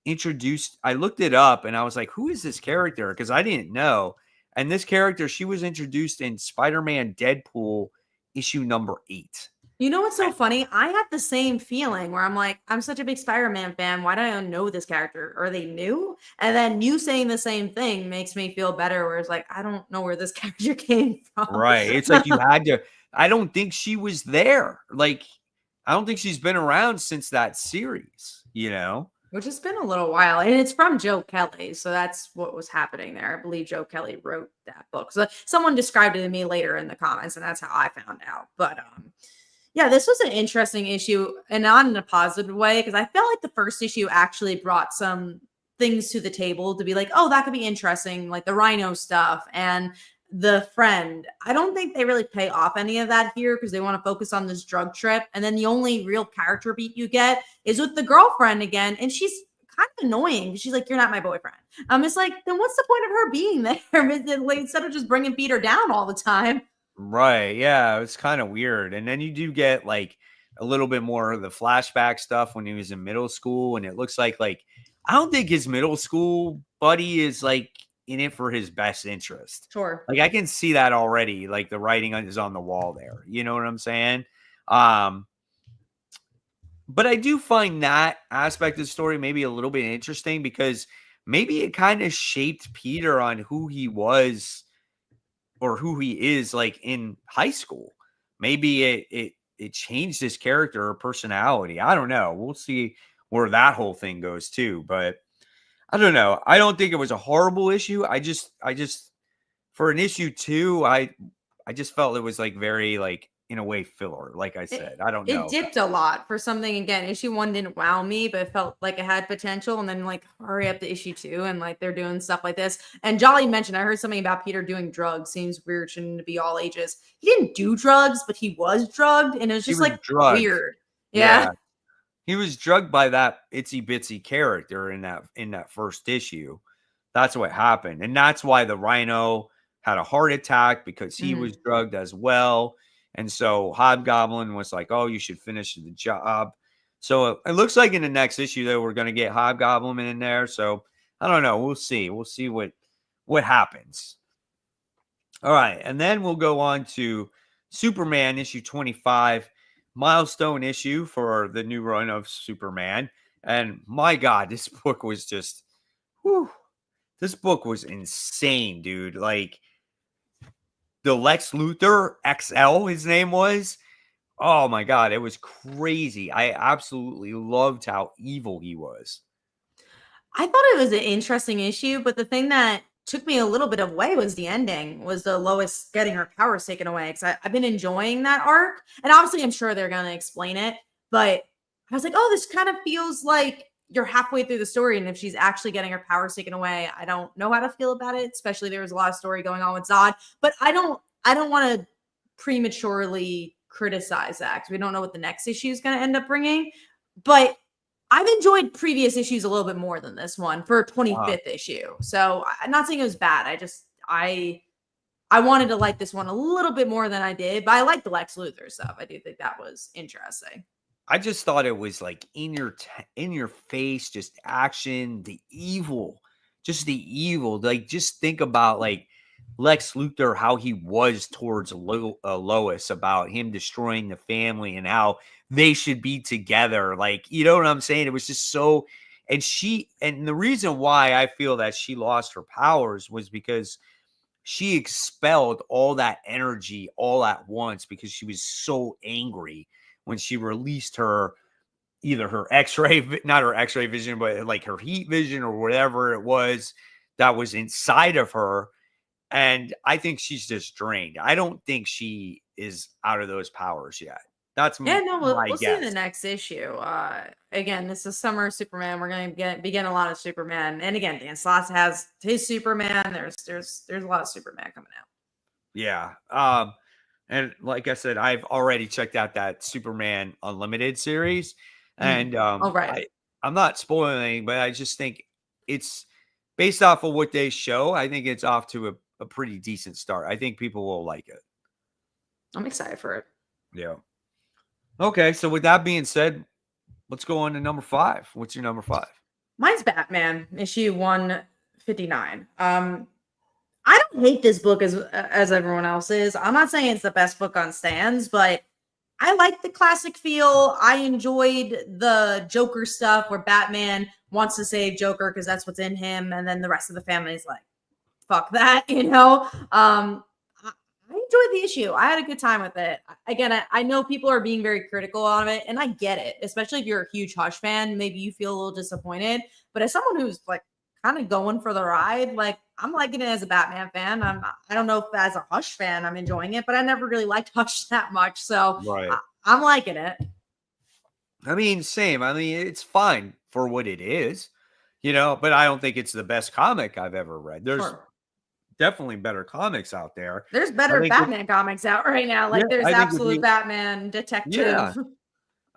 introduced. I looked it up, and I was like, who is this character? Because I didn't know. And this character, she was introduced in Spider-Man Deadpool issue number 8. You know what's so funny? I had the same feeling where I'm like, I'm such a big Spider-Man fan. Why do I know this character? Are they new? And then you saying the same thing makes me feel better. Where it's like, I don't know where this character came from. Right. It's like you had to. I don't think she was there. Like, I don't think she's been around since that series, Which has been a little while. And it's from Joe Kelly. So that's what was happening there. I believe Joe Kelly wrote that book. So someone described it to me later in the comments, and that's how I found out. But yeah, this was an interesting issue, and not in a positive way, because I felt like the first issue actually brought some things to the table to be like, oh, that could be interesting, like the Rhino stuff and the friend. I don't think they really pay off any of that here because they want to focus on this drug trip. And then the only real character beat you get is with the girlfriend again. And she's kind of annoying. She's like, you're not my boyfriend. It's like, then what's the point of her being there? Like, instead of just bringing Peter down all the time. Right. Yeah. It's kind of weird. And then you do get like a little bit more of the flashback stuff when he was in middle school. And it looks like I don't think his middle school buddy is like in it for his best interest. Sure. Like I can see that already. Like the writing is on the wall there. You know what I'm saying? But I do find that aspect of the story maybe a little bit interesting because maybe it kind of shaped Peter on who he was or who he is like in high school. Maybe it changed his character or personality. I don't know. We'll see where that whole thing goes too. But I don't know. I don't think it was a horrible issue. I just for an issue 2, I just felt it was like very like in a way filler. Like I said, I don't know. It dipped a lot for something. Again, issue 1 didn't wow me, but it felt like it had potential. And then like hurry up to issue 2, and like they're doing stuff like this. And Jolly mentioned, I heard something about Peter doing drugs. Seems weird, shouldn't be all ages. He didn't do drugs, but he was drugged, and it was just like drugged. weird. Yeah. He was drugged by that Itsy Bitsy character in that first issue. That's what happened. And that's why the Rhino had a heart attack, because he was drugged as well. And so Hobgoblin was like, oh, you should finish the job. So it looks like in the next issue that we're going to get Hobgoblin in there. So I don't know. We'll see. We'll see what happens. All right. And then we'll go on to Superman issue 25. Milestone issue for the new run of Superman. And my God, this book was just, this book was insane, dude. Like the Lex Luthor XL, his name was. Oh my God, it was crazy. I absolutely loved how evil he was. I thought it was an interesting issue, but the thing that took me a little bit away was the ending, was the Lois getting her powers taken away. Because I've been enjoying that arc. And obviously, I'm sure they're going to explain it. But I was like, oh, this kind of feels like you're halfway through the story. And if she's actually getting her powers taken away, I don't know how to feel about it. Especially there was a lot of story going on with Zod. But I don't want to prematurely criticize that because we don't know what the next issue is going to end up bringing. But I've enjoyed previous issues a little bit more than this one for a 25th issue. So I'm not saying it was bad. I wanted to like this one a little bit more than I did, but I like the Lex Luthor stuff. I do think that was interesting. I just thought it was like in your face, just action, the evil. Like, just think about like Lex Luthor, how he was towards Lois, about him destroying the family and how they should be together. Like, you know what I'm saying? It was just so, and the reason why I feel that she lost her powers was because she expelled all that energy all at once because she was so angry when she released her, either her x-ray, not her x-ray vision, but like her heat vision or whatever it was that was inside of her. And I think she's just drained. I don't think she is out of those powers yet. That's Yeah, no, my we'll see in the guess. next issue. Again, this is Summer of Superman. We're going to begin a lot of Superman, and again, Dan Slott has his Superman. There's a lot of Superman coming out. Yeah. And like I said, I've already checked out that Superman Unlimited series, and Oh, right. I'm not spoiling anything, but I just think it's based off of what they show. I think it's off to a pretty decent start. I think people will like it. I'm excited for it. Yeah. Okay, so with that being said, let's go on to number 5. What's your number 5? Mine's Batman, issue 159. I don't hate this book as everyone else is. I'm not saying it's the best book on stands, but I like the classic feel. I enjoyed the Joker stuff where Batman wants to save Joker because that's what's in him, and then the rest of the family is like, fuck that, you know? I enjoyed the issue. I had a good time with it. Again, I know people are being very critical on it, and I get it, especially if you're a huge Hush fan. Maybe you feel a little disappointed, but as someone who's like kind of going for the ride, like I'm liking it as a Batman fan. I don't know if as a Hush fan I'm enjoying it, but I never really liked Hush that much, so Right. I'm liking it. I mean, same. I mean, it's fine for what it is, you know, but I don't think it's the best comic I've ever read. There's Sure. definitely better comics out there. There's I better think Batman comics out right now. Like yeah, there's I think if absolute you Batman yeah, detective.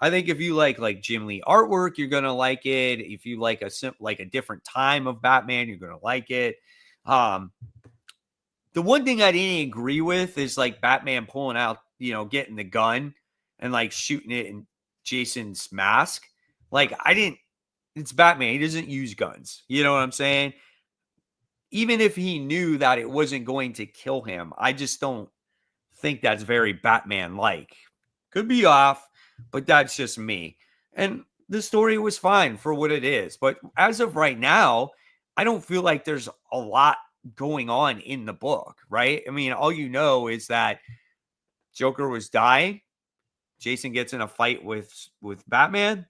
I think if you like Jim Lee artwork, you're gonna like it. If you like like a different time of Batman, you're gonna like it. Um, the one thing I didn't agree with is like Batman pulling out, you know, getting the gun and like shooting it in Jason's mask. Like I didn't. It's Batman. He doesn't use guns. You know what I'm saying? Even if he knew that it wasn't going to kill him, I just don't think that's very Batman like. Could be off, but that's just me. And the story was fine for what it is. But as of right now, I don't feel like there's a lot going on in the book, right? I mean, all you know is that Joker was dying. Jason gets in a fight with Batman,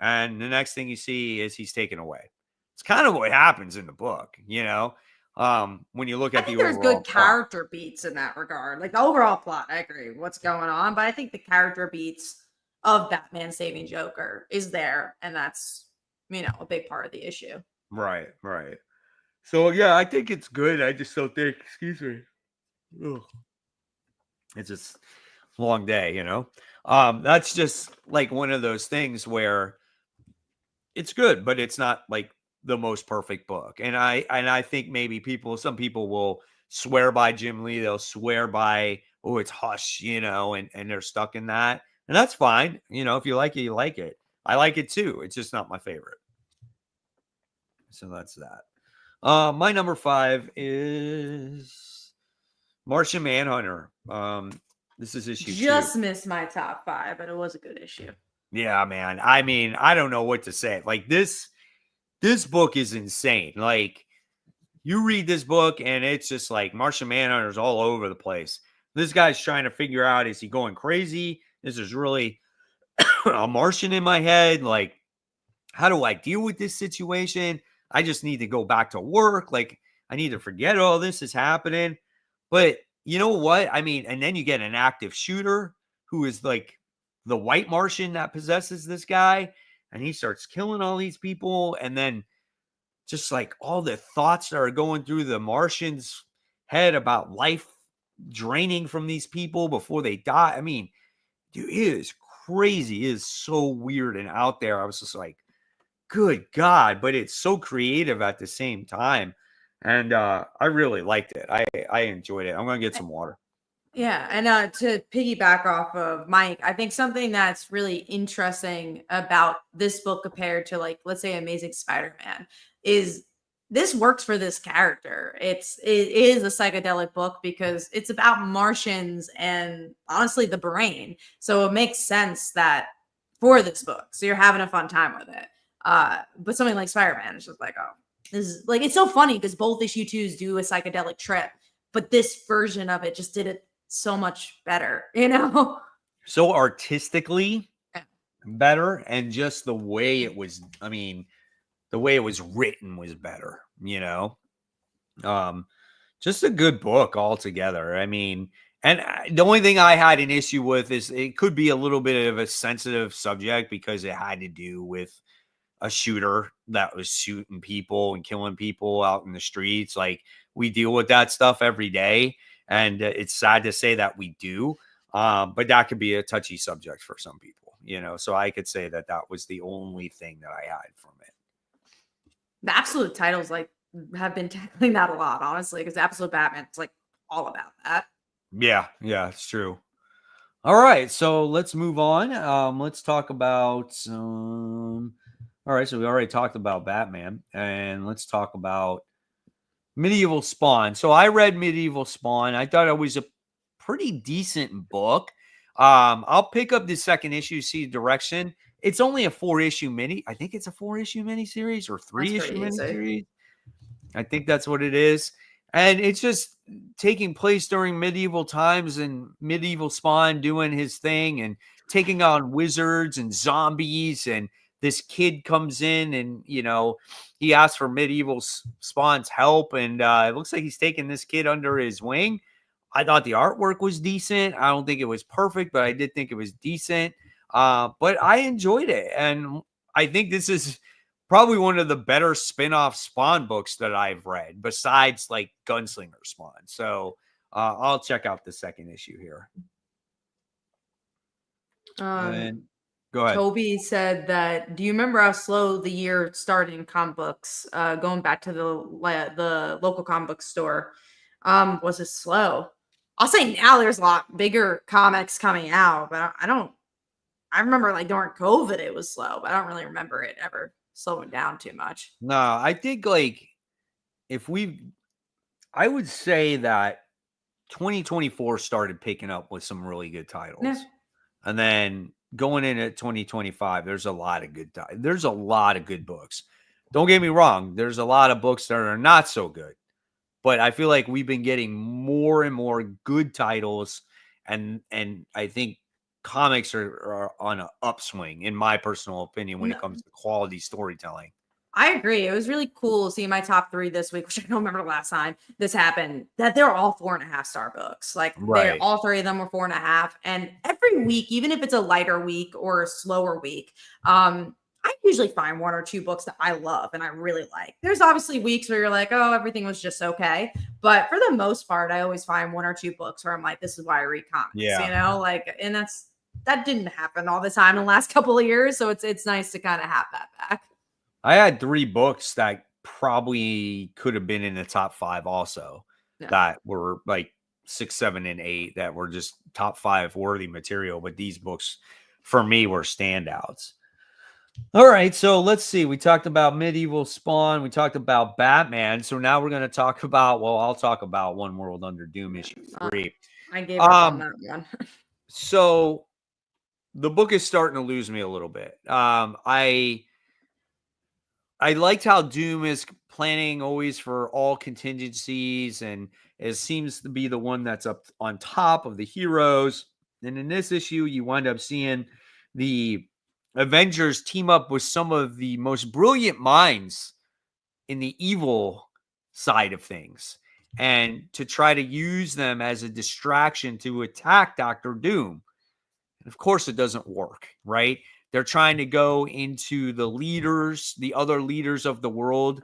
and the next thing you see is he's taken away. It's kind of what happens in the book, you know. When you look I at the think there's overall good plot. character beats in that regard. Like the overall plot, I agree with what's going on, but I think the character beats of Batman saving Joker is there, and that's a big part of the issue. Right, right. So yeah, I think it's good. I just don't think, excuse me. Ugh. It's just a long day, you know. That's just like one of those things where it's good, but it's not like the most perfect book. And I think maybe some people will swear by Jim Lee, they'll swear by, oh, it's Hush, you know, and they're stuck in that. And that's fine. You know, if you like it, you like it. I like it too. It's just not my favorite. So that's that. My number 5 is Martian Manhunter. This is issue 2. Just missed my top 5, but it was a good issue. Yeah, man. I mean, I don't know what to say. Like this book is insane. Like you read this book and it's just like Martian Manhunter's all over the place. This guy's trying to figure out, is he going crazy? This is really a Martian in my head. Like, how do I deal with this situation? I just need to go back to work. Like, I need to forget all this is happening. But you know what? I mean, and then you get an active shooter who is like the white Martian that possesses this guy, and he starts killing all these people. And then just like all the thoughts that are going through the Martian's head about life draining from these people before they die. I mean, dude, it is crazy. It is so weird and out there. I was just like, good God, but it's so creative at the same time. And I really liked it. I enjoyed it. I'm going to get some water. Yeah, and to piggyback off of Mike, I think something that's really interesting about this book compared to, like, let's say Amazing Spider-Man is this works for this character. It is a psychedelic book because it's about Martians and honestly the brain. So it makes sense that for this book. So you're having a fun time with it. But something like Spider-Man is just like, oh, this is like, it's so funny because both issue twos do a psychedelic trip, but this version of it just did it so much better, you know? So artistically Yeah. better, and just the way it was, I mean, the way it was written was better, you know? Just a good book altogether. I mean, and the only thing I had an issue with is it could be a little bit of a sensitive subject because it had to do with a shooter that was shooting people and killing people out in the streets. Like, we deal with that stuff every day, and it's sad to say that we do. But that could be a touchy subject for some people, you know. So I could say that that was the only thing that I had from it. The absolute titles like have been tackling that a lot, honestly, because Absolute Batman is like all about that. Yeah, it's true. All right, so let's move on. Let's talk about all right, so we already talked about Batman, and let's talk about Medieval Spawn. So I read Medieval Spawn. I thought it was a pretty decent book. I'll pick up the second issue, see direction. It's only a 4-issue mini. I think it's a 4-issue mini series or 3-issue mini series. I think that's what it is. And it's just taking place during medieval times, and Medieval Spawn doing his thing and taking on wizards and zombies. And this kid comes in and, you know, he asks for Medieval Spawn's help. And it looks like he's taking this kid under his wing. I thought the artwork was decent. I don't think it was perfect, but I did think it was decent. But I enjoyed it. And I think this is probably one of the better spin-off Spawn books that I've read, besides like Gunslinger Spawn. So I'll check out the second issue here. And go ahead. Toby said that, do you remember how slow the year started in comic books? Going back to the local comic book store, was it slow? I'll say now there's a lot bigger comics coming out, but I remember like during COVID it was slow, but I don't really remember it ever slowing down too much. No, I think like I would say that 2024 started picking up with some really good titles. Yeah. And then going into 2025, there's a lot of there's a lot of good books. Don't get me wrong, there's a lot of books that are not so good. But I feel like we've been getting more and more good titles, and I think comics are on an upswing, in my personal opinion, when it comes to quality storytelling. I agree. It was really cool seeing my top 3 this week, which I don't remember the last time this happened, that they're all 4.5-star books. Like all 3 of them were 4.5. And every week, even if it's a lighter week or a slower week, I usually find 1 or 2 books that I love and I really like. There's obviously weeks where you're like, oh, everything was just okay. But for the most part, I always find 1 or 2 books where I'm like, this is why I read comics, you know, like, and that didn't happen all the time in the last couple of years. So it's nice to kind of have that back. I had 3 books that probably could have been in the top 5 also, that were like 6, 7, and 8 that were just top 5 worthy material. But these books for me were standouts. All right, so let's see. We talked about Medieval Spawn. We talked about Batman. So now we're going to talk about, well, I'll talk about One World Under Doom issue 3. I gave up on that one. So the book is starting to lose me a little bit. I liked how Doom is planning always for all contingencies, and it seems to be the one that's up on top of the heroes. And in this issue, you wind up seeing the Avengers team up with some of the most brilliant minds in the evil side of things, and to try to use them as a distraction to attack Dr. Doom. And of course, it doesn't work, right? They're trying to go into the other leaders of the world,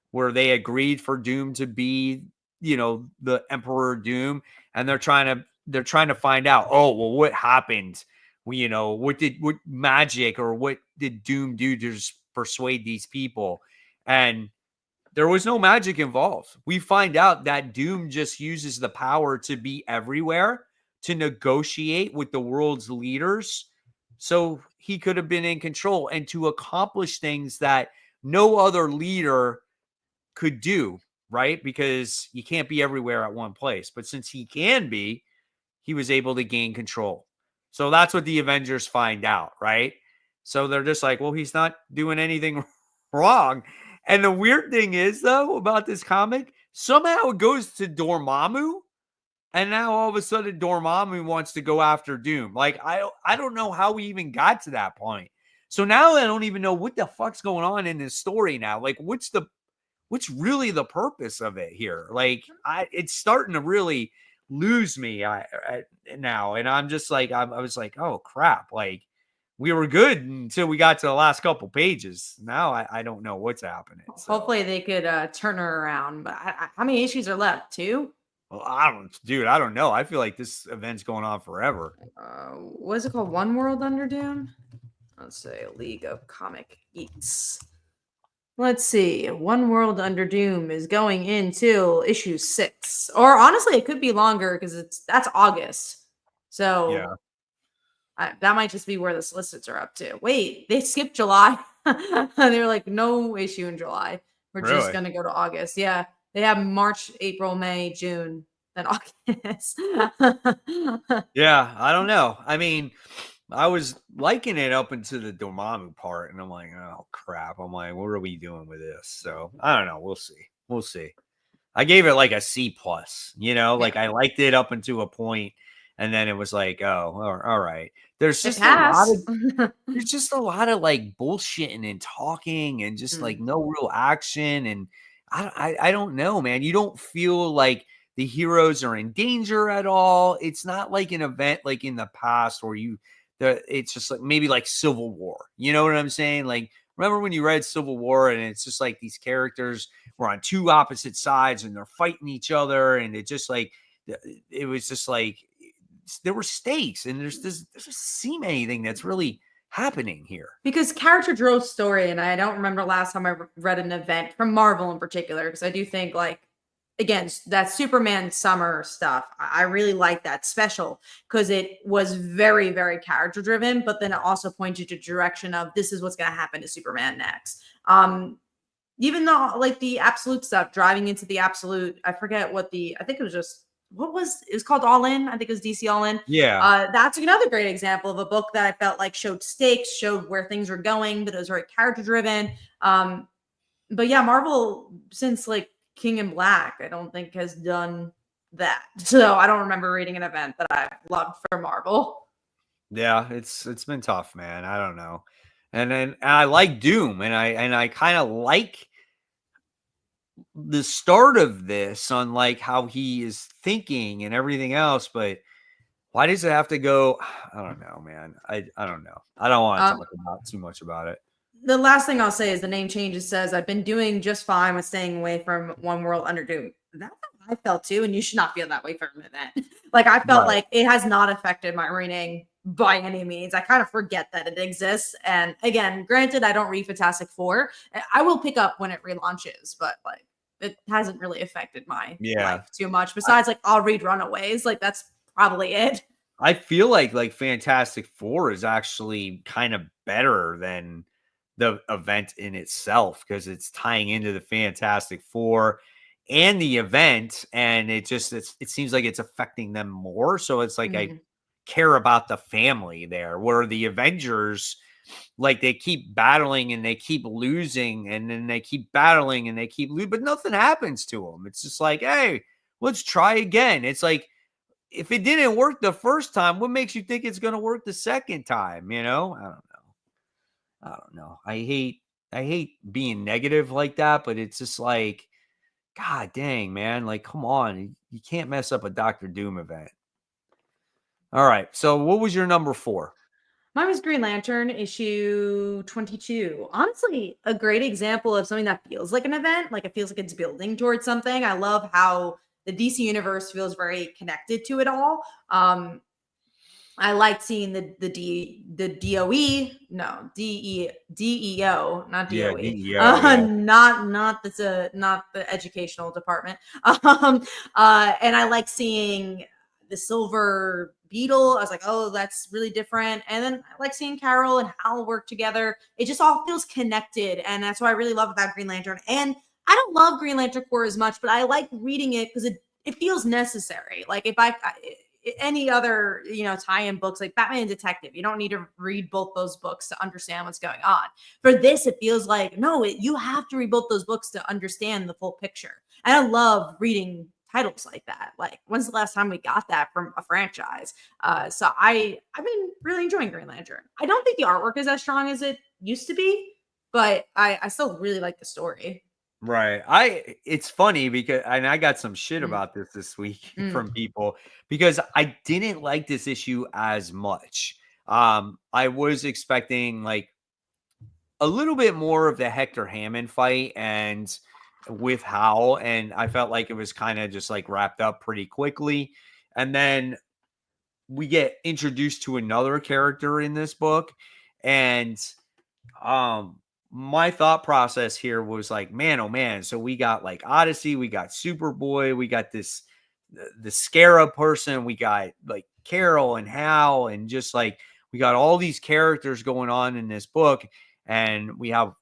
where they agreed for Doom to be, you know, the Emperor Doom. And they're trying to find out, oh, well, what happened? You know, what magic or what did Doom do to persuade these people? And there was no magic involved. We find out that Doom just uses the power to be everywhere, to negotiate with the world's leaders, so he could have been in control and to accomplish things that no other leader could do, right? Because you can't be everywhere at one place. But since he can be, he was able to gain control. So that's what the Avengers find out, right? So they're just like, well, he's not doing anything wrong. And the weird thing is, though, about this comic, somehow it goes to Dormammu. And now all of a sudden Dormammu wants to go after Doom. Like, I don't know how we even got to that point. So now I don't even know what the fuck's going on in this story now. Like, what's really the purpose of it here? Like, it's starting to really lose me now. And I'm just like, I was like, oh crap. Like, we were good until we got to the last couple pages. Now I don't know what's happening. So. Hopefully they could turn her around. But how many issues are left? 2? Well, I don't know. I feel like this event's going on forever. What is it called? One World Under Doom? Let's say League of Comic Geeks. Let's see. One World Under Doom is going into issue 6. Or honestly, it could be longer because that's August. So yeah. That might just be where the solicits are up to. Wait, they skipped July. They were like, no issue in July. We're just going to go to August. Yeah. They have March, April, May, June, then August. Yeah, I don't know. I mean, I was liking it up into the Dormammu part, and I'm like, oh crap. I'm like, what are we doing with this? So I don't know. We'll see. We'll see. I gave it like a C+, like I liked it up until a point, and then it was like, oh, all right. There's just a lot of like bullshitting and talking and just like no real action. And I don't know, man. You don't feel like the heroes are in danger at all. It's not like an event like in the past where it's just like maybe like Civil War. You know what I'm saying? Like, remember when you read Civil War and it's just like these characters were on two opposite sides and they're fighting each other. And it was just like, there were stakes and there doesn't seem anything that's really happening here. Because character drove story, and I don't remember last time I read an event from Marvel in particular, because I do think, like, again, that Superman summer stuff, I really like that special because it was very, very character driven, but then it also pointed to direction of this is what's going to happen to Superman next. Even though like the Absolute stuff, driving into the Absolute, I forget I think it was just, it was called All In. I think it was DC All In. Yeah. That's another great example of a book that I felt like showed stakes, showed where things were going, but it was very character driven. But yeah, Marvel, since like King in Black, I don't think has done that. So I don't remember reading an event that I loved for Marvel. Yeah, it's been tough, man. I don't know. And I like Doom, and I kind of like the start of this on like how he is thinking and everything else, but why does it have to go? I don't know, man. I don't know. I don't want to talk about too much about it. The last thing I'll say is the name change says I've been doing just fine with staying away from One World Under Doom. That's how I felt too, and you should not feel that way from an event. Like I felt like it has not affected my reading by any means. I kind of forget that it exists. And again, granted, I don't read Fantastic Four. I will pick up when it relaunches, but like it hasn't really affected my life too much. Besides, like I'll read Runaways. Like that's probably it. I feel like Fantastic Four is actually kind of better than the event in itself because it's tying into the Fantastic Four and the event, and it seems like it's affecting them more. So it's like I care about the family there, where the Avengers, like they keep battling and they keep losing, and then they keep battling and they keep losing, but nothing happens to them. It's just like, hey, let's try again. It's like, if it didn't work the first time, what makes you think it's going to work the second time? I don't know. I hate being negative like that, but it's just like, God dang, man. Like, come on. You can't mess up a Dr. Doom event. All right. So what was your number 4? Mine was Green Lantern issue 22. Honestly, a great example of something that feels like an event. Like it feels like it's building towards something. I love how the DC universe feels very connected to it all. I liked seeing the DOE, no, DEO, not DOE, yeah. not the educational department. And I like seeing the Silver Beetle. I was like, oh, that's really different. And then I like seeing Carol and Hal work together. It just all feels connected, and that's what I really love about Green Lantern. And I don't love Green Lantern Corps as much, but I like reading it because it feels necessary. Like if any other, tie-in books like Batman and Detective, you don't need to read both those books to understand what's going on. For this, it feels like no, you have to read both those books to understand the full picture. And I love reading titles like that. Like, when's the last time we got that from a franchise? So I've been really enjoying Green Lantern. I don't think the artwork is as strong as it used to be, but I still really like the story. Right. It's funny because and I got some shit Mm, about this week mm, from people because I didn't like this issue as much. I was expecting like a little bit more of the Hector Hammond fight and with Hal, and I felt like it was kind of just like wrapped up pretty quickly. And then we get introduced to another character in this book, and um my thought process here was like, man, oh man, so we got like Odyssey, we got Superboy, we got this the Scarab person, we got like Carol and Hal, and just like we got all these characters going on in this book, and we have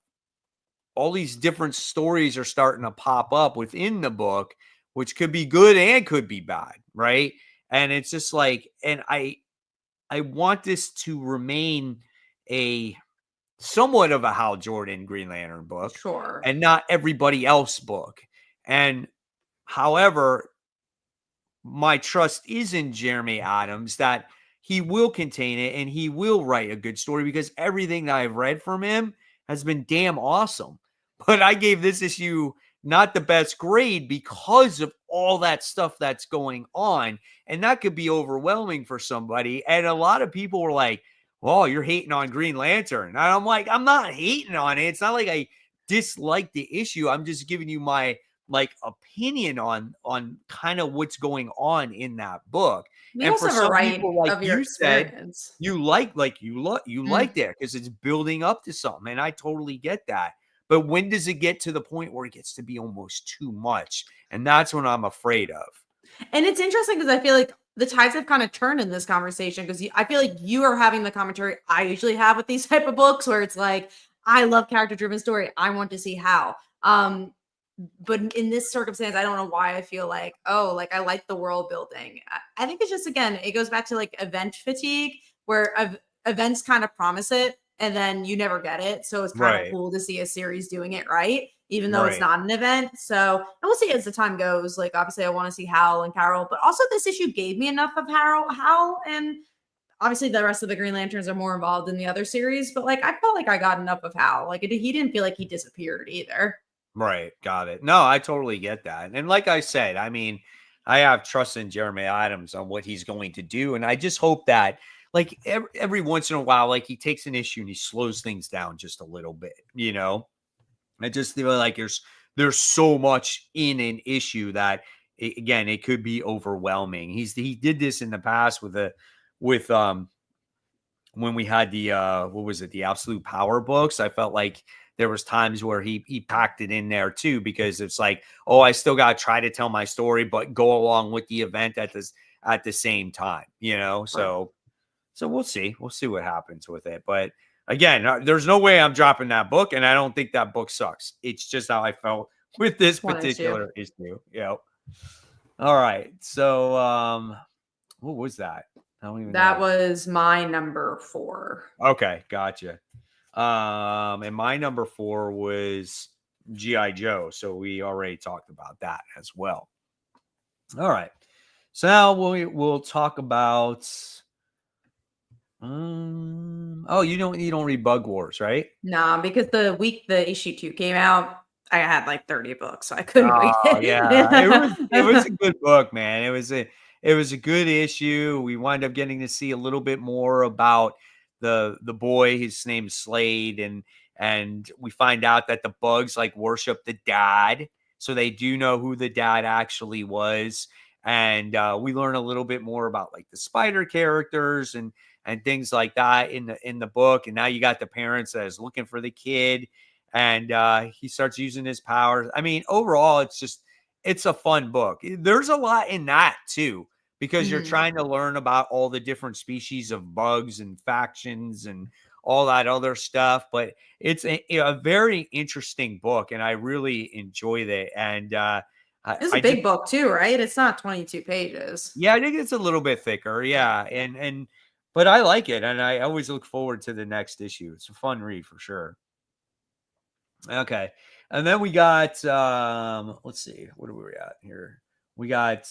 all these different stories are starting to pop up within the book, which could be good and could be bad, right? And it's just like, and I want this to remain a somewhat of a Hal Jordan Green Lantern book sure. and not everybody else book. And however, my trust is in Jeremy Adams that he will contain it and he will write a good story because everything that I've read from him has been damn awesome. But I gave this issue not the best grade because of all that stuff that's going on. And that could be overwhelming for somebody. And a lot of people were like, well, you're hating on Green Lantern. And I'm like, I'm not hating on it. It's not like I dislike the issue. I'm just giving you my like opinion on kind of what's going on in that book. You And also for have a some right people, like of your you said, experience. you like that because it's building up to something. And I totally get that. But when does it get to the point where it gets to be almost too much? And that's what I'm afraid of. And it's interesting because I feel like the tides have kind of turned in this conversation because I feel like you are having the commentary I usually have with these type of books where it's like, I love character driven story. I want to see how. But in this circumstance, I don't know why I feel like, oh, like I like the world building. I think it's just, again, it goes back to like event fatigue where events kind of promise it and then you never get it. So it's kind of Right. cool to see a series doing it right, even though it's Right. not an event. So, and we'll see as the time goes. Like, obviously, I want to see Hal and Carol, but also this issue gave me enough of Hal, and obviously the rest of the Green Lanterns are more involved in the other series. But like, I felt like I got enough of Hal. Like, he didn't feel like he disappeared either. Right. Got it. No, I totally get that. And like I said, I mean, I have trust in Jeremy Adams on what he's going to do. And I just hope that, like, every once in a while, like, he takes an issue and he slows things down just a little bit, you know? I just feel like there's so much in an issue that, again, it could be overwhelming. He did this in the past with when we had the what was it, the Absolute Power books. I felt like there was times where he packed it in there too, because it's like, oh, I still got to try to tell my story but go along with the event at the same time, you know. Right. So we'll see what happens with it. But again, there's no way I'm dropping that book, and I don't think that book sucks. It's just how I felt with this One issue. particular issue. Yep. All right. So what was that? I don't even That know. was my number 4. Okay, gotcha. And my number 4 was G.I. Joe. So we already talked about that as well. All right. So now we'll talk about oh, you don't read Bug Wars, right? Nah, because the week the issue 2 came out, I had like 30 books, so I couldn't read Oh yeah. It was a good book, man. It was a good issue. We wind up getting to see a little bit more about the boy. His name's Slade, and we find out that the bugs like worship the dad, so they do know who the dad actually was. And we learn a little bit more about like the spider characters and things like that in the book. And now you got the parents that is looking for the kid, and he starts using his powers. I mean, overall, it's a fun book. There's a lot in that too, because you're Mhm. trying to learn about all the different species of bugs and factions and all that other stuff. But it's a very interesting book, and I really enjoyed it. And It's a I just, big book too, right? It's not 22 pages. yeah, I think it's a little bit thicker. Yeah, and but I like it, and I always look forward to the next issue. It's a fun read for sure. Okay. And then we got let's see, what are we at here? We got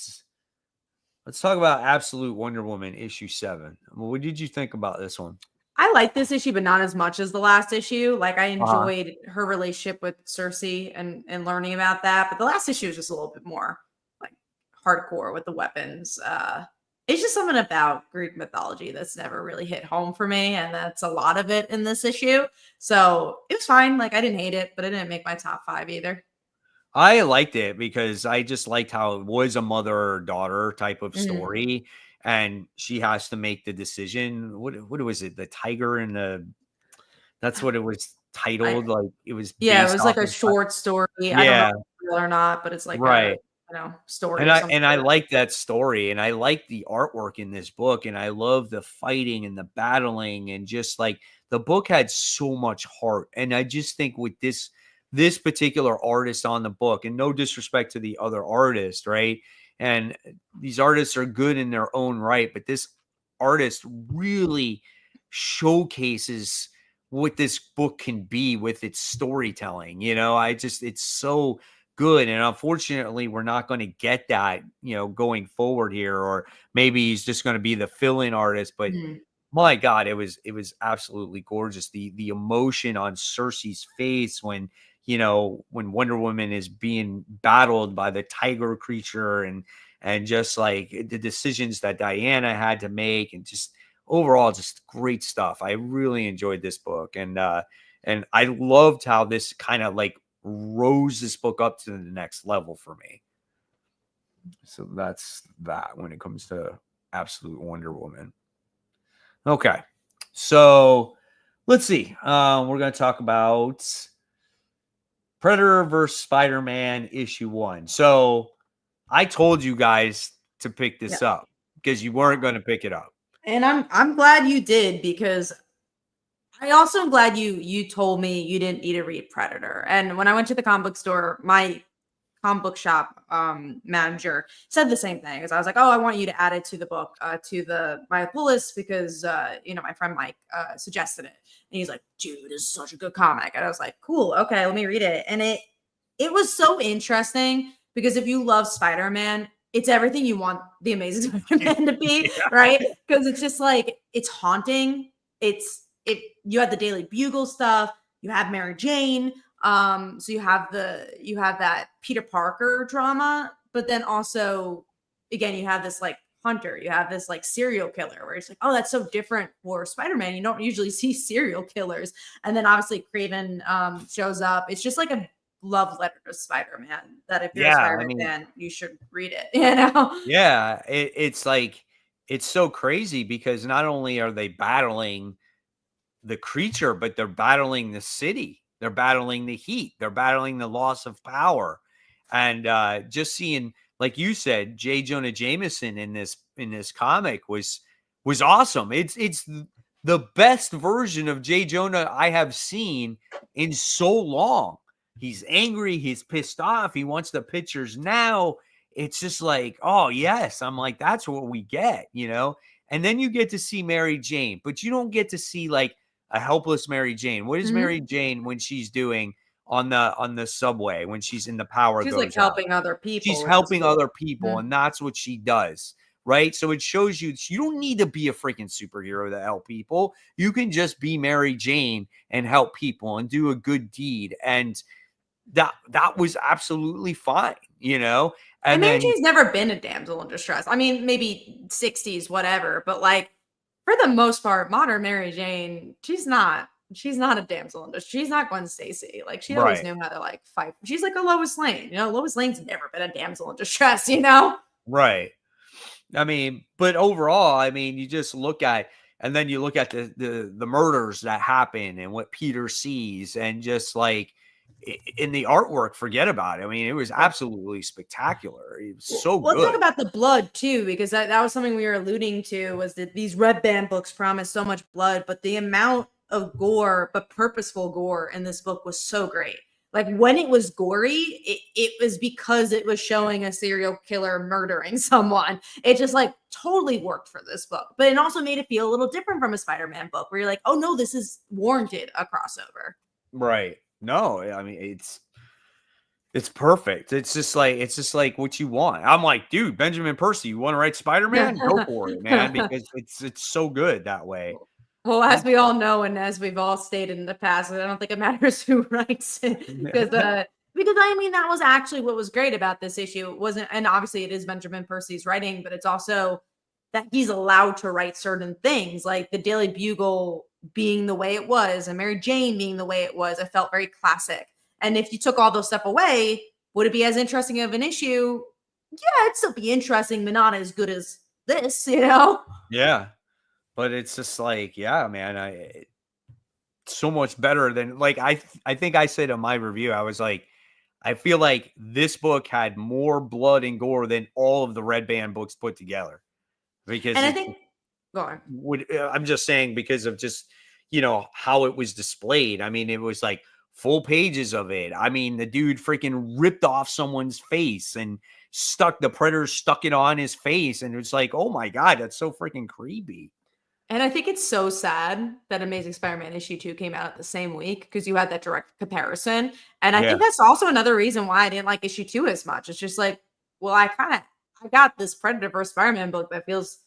let's talk about Absolute Wonder Woman issue 7. Well, what did you think about this one? I like this issue, but not as much as the last issue. Like I Uh-huh. enjoyed her relationship with Cersei and learning about that. But the last issue was just a little bit more like hardcore with the weapons. It's just something about Greek mythology that's never really hit home for me, and that's a lot of it in this issue. So it was fine. Like I didn't hate it, but it didn't make my top 5 either. I liked it because I just liked how it was a mother-daughter type of Mhm. story, and she has to make the decision. What was it? The tiger and the that's what it was I titled. Like it was Yeah, it based was like off a of. short story. I don't know Yeah, if it's real or not, but it's like a right. story And of I some and I sort. like that story, and I like the artwork in this book, and I love the fighting and the battling, and just like the book had so much heart. And I just think with this particular artist on the book, and no disrespect to the other artists, right? And these artists are good in their own right, but this artist really showcases what this book can be with its storytelling. I just it's so good. And unfortunately, we're not going to get that, going forward here, or maybe he's just going to be the fill-in artist. But Mhm. my God, it was absolutely gorgeous. The emotion on Cersei's face when Wonder Woman is being battled by the tiger creature, and just like the decisions that Diana had to make, and just overall just great stuff. I really enjoyed this book, and I loved how this kind of like rose this book up to the next level for me. So that's that when it comes to Absolute Wonder Woman. Okay. So let's see. We're going to talk about Predator versus Spider-Man issue 1. So I told you guys to pick Yeah. this up because you weren't going to pick it up. And I'm glad you did, because I also am glad you told me you didn't need to read Predator. And when I went to the comic book store, my comic book shop manager said the same thing. As I was like, "Oh, I want you to add it to the book, to my pull list, because my friend Mike suggested it." And he's like, "Dude, this is such a good comic." And I was like, "Cool, okay, let me read it." And it was so interesting, because if you love Spider-Man, it's everything you want the Amazing Spider-Man to be, right? Because it's just like it's haunting. You have the Daily Bugle stuff. You have Mary Jane. So you have that Peter Parker drama, but then also again you have this like hunter, you have this like serial killer, where it's like, oh, that's so different for Spider-Man. You don't usually see serial killers. And then obviously Craven shows up. It's just like a love letter to Spider-Man that if you're a Yeah. I Spider-Man mean, fan, you should read it, you know? yeah, it's like it's so crazy because not only are they battling the creature, but they're battling the city. They're battling the heat. They're battling the loss of power. And just seeing, like you said, J. Jonah Jameson in this comic was awesome. It's the best version of J. Jonah I have seen in so long. He's angry, he's pissed off, he wants the pictures now. It's just like, oh yes, I'm like, that's what we get. And then you get to see Mary Jane, but you don't get to see like a helpless Mary Jane. What is Mhm. Mary Jane when she's doing on the subway when she's in the power She's like goes out? helping other people, She's which is helping cool. other people, Mhm. and that's what she does. Right. So it shows you don't need to be a freaking superhero to help people. You can just be Mary Jane and help people and do a good deed. And that was absolutely fine. And And Mary then Jane's never been a damsel in distress. I mean, maybe 60s, whatever, but like for the most part, modern Mary Jane, she's not a damsel in distress. She's not Gwen Stacy. Like she always right. knew how to like fight. She's like a Lois Lane. Lois Lane's never been a damsel in distress. Right. I mean, but overall, I mean, you just look at and then you look at the murders that happen and what Peter sees, and just like in the artwork, forget about it. I mean, it was absolutely spectacular. It was so Let's talk good. about the blood too, because that was something we were alluding to, was that these red band books promise so much blood, but the amount of gore, but purposeful gore in this book was so great. Like when it was gory, it was because it was showing a serial killer murdering someone. It just like totally worked for this book, but it also made it feel a little different from a Spider-Man book where you're like, oh no, this is warranted a crossover. Right. No, I mean it's perfect. It's just like what you want. I'm like, dude, Benjamin Percy, you want to write Spider-Man? Go for it, man, because it's so good that way. Well, as we all know, and as we've all stated in the past, I don't think it matters who writes it because I mean that was actually what was great about this issue. It wasn't, and obviously it is Benjamin Percy's writing, but it's also that he's allowed to write certain things, like the Daily Bugle being the way it was, and Mary Jane being the way it was. It felt very classic. And if you took all those stuff away, would it be as interesting of an issue? Yeah, it'd still be interesting, but not as good as this, you know? Yeah. But it's just like, yeah, man, so much better than like I think I said in my review, I was like, I feel like this book had more blood and gore than all of the Red Band books put together. Because And I think go on. I'm just saying because of just, how it was displayed. I mean, it was like full pages of it. I mean, the dude freaking ripped off someone's face and the predator stuck it on his face. And it's like, oh my God, that's so freaking creepy. And I think it's so sad that Amazing Spider-Man issue 2 came out the same week because you had that direct comparison. And I think that's also another reason why I didn't like issue 2 as much. It's just like, well, I got this Predator vs. Spider-Man book that feels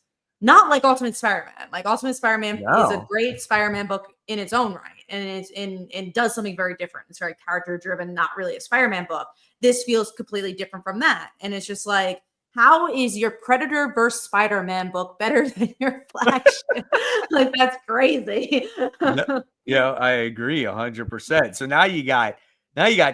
not like Ultimate Spider-Man. Like Ultimate Spider-Man is a great Spider-Man book in its own right. And it's and does something very different. It's very character driven, not really a Spider-Man book. This feels completely different from that. And it's just like, how is your Predator versus Spider-Man book better than your flagship? Like, that's crazy. Yeah, I agree 100%. So now you got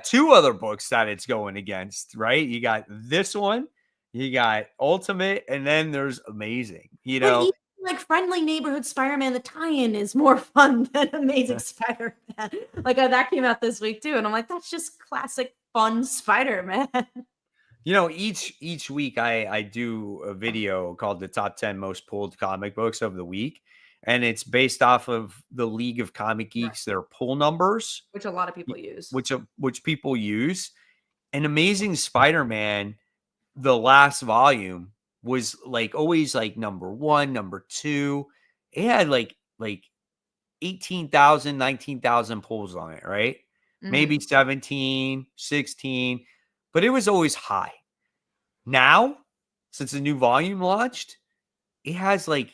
two other books that it's going against, right? You got this one, you got Ultimate, and then there's Amazing. Even, like Friendly Neighborhood Spider-Man, the tie-in is more fun than Amazing Spider-Man. Like that came out this week too, and I'm like, that's just classic fun Spider-Man. Each week I do a video called the top 10 most pulled comic books of the week. And it's based off of the League of Comic Geeks, their pull numbers. Which a lot of people use. Which people use. And Amazing Spider-Man, the last volume, was like always like number 1, number 2. It had like 18,000, 19,000 pulls on it, right? Mm-hmm. Maybe 17, 16. But it was always high. Now, since the new volume launched, it has like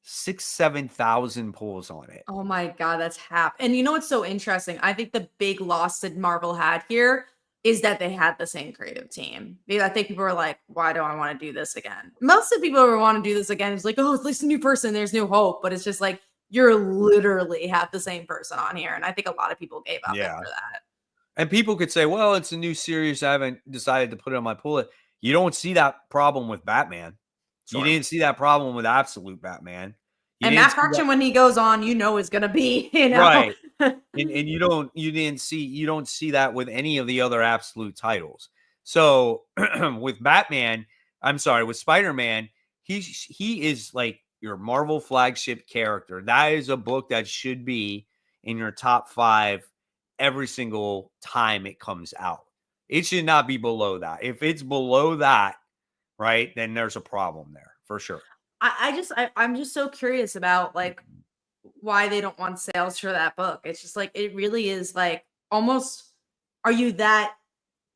6,000-7,000 pulls on it. Oh my God, that's half. And you know what's so interesting? I think the big loss that Marvel had here is that they had the same creative team. Because I think people were like, why do I want to do this again? Most of the people who want to do this again is like, oh, it's least a new person. There's new hope. But it's just like, you're literally have the same person on here. And I think a lot of people gave up after that. And people could say, well, it's a new series. I haven't decided to put it on my pull. You don't see that problem with Batman. Sure. You didn't see that problem with Absolute Batman. And Matt Fraction, when he goes on, is going to be, right. and you don't see that with any of the other Absolute titles. So with with Spider-Man, he is like your Marvel flagship character. That is a book that should be in your top 5 every single time it comes out. It should not be below that. If it's below that, right, then there's a problem there for sure. I'm just so curious about like why they don't want sales for that book. It's just like, it really is like almost, are you that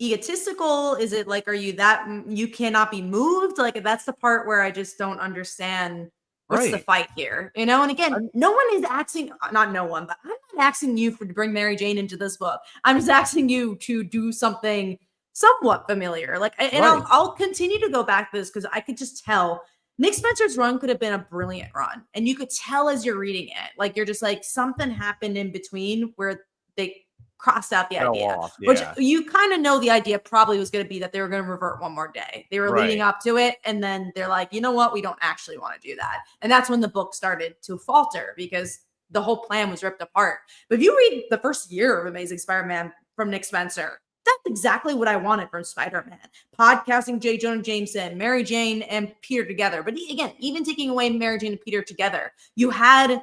egotistical? Is it like, are you that you cannot be moved? Like that's the part where I just don't understand what's the fight here, And again, no one is asking, not no one, but I'm not asking you to bring Mary Jane into this book. I'm just asking you to do something somewhat familiar. Like, and I'll continue to go back to this because I could just tell Nick Spencer's run could have been a brilliant run. And you could tell as you're reading it, like you're just like something happened in between where they crossed out the idea, which you kind of know the idea probably was going to be that they were going to revert one more day. They were leading up to it. And then they're like, you know what? We don't actually want to do that. And that's when the book started to falter because the whole plan was ripped apart. But if you read the first year of Amazing Spider-Man from Nick Spencer, that's exactly what I wanted from Spider-Man. Podcasting J. Jonah Jameson, Mary Jane and Peter together. But again, even taking away Mary Jane and Peter together, you had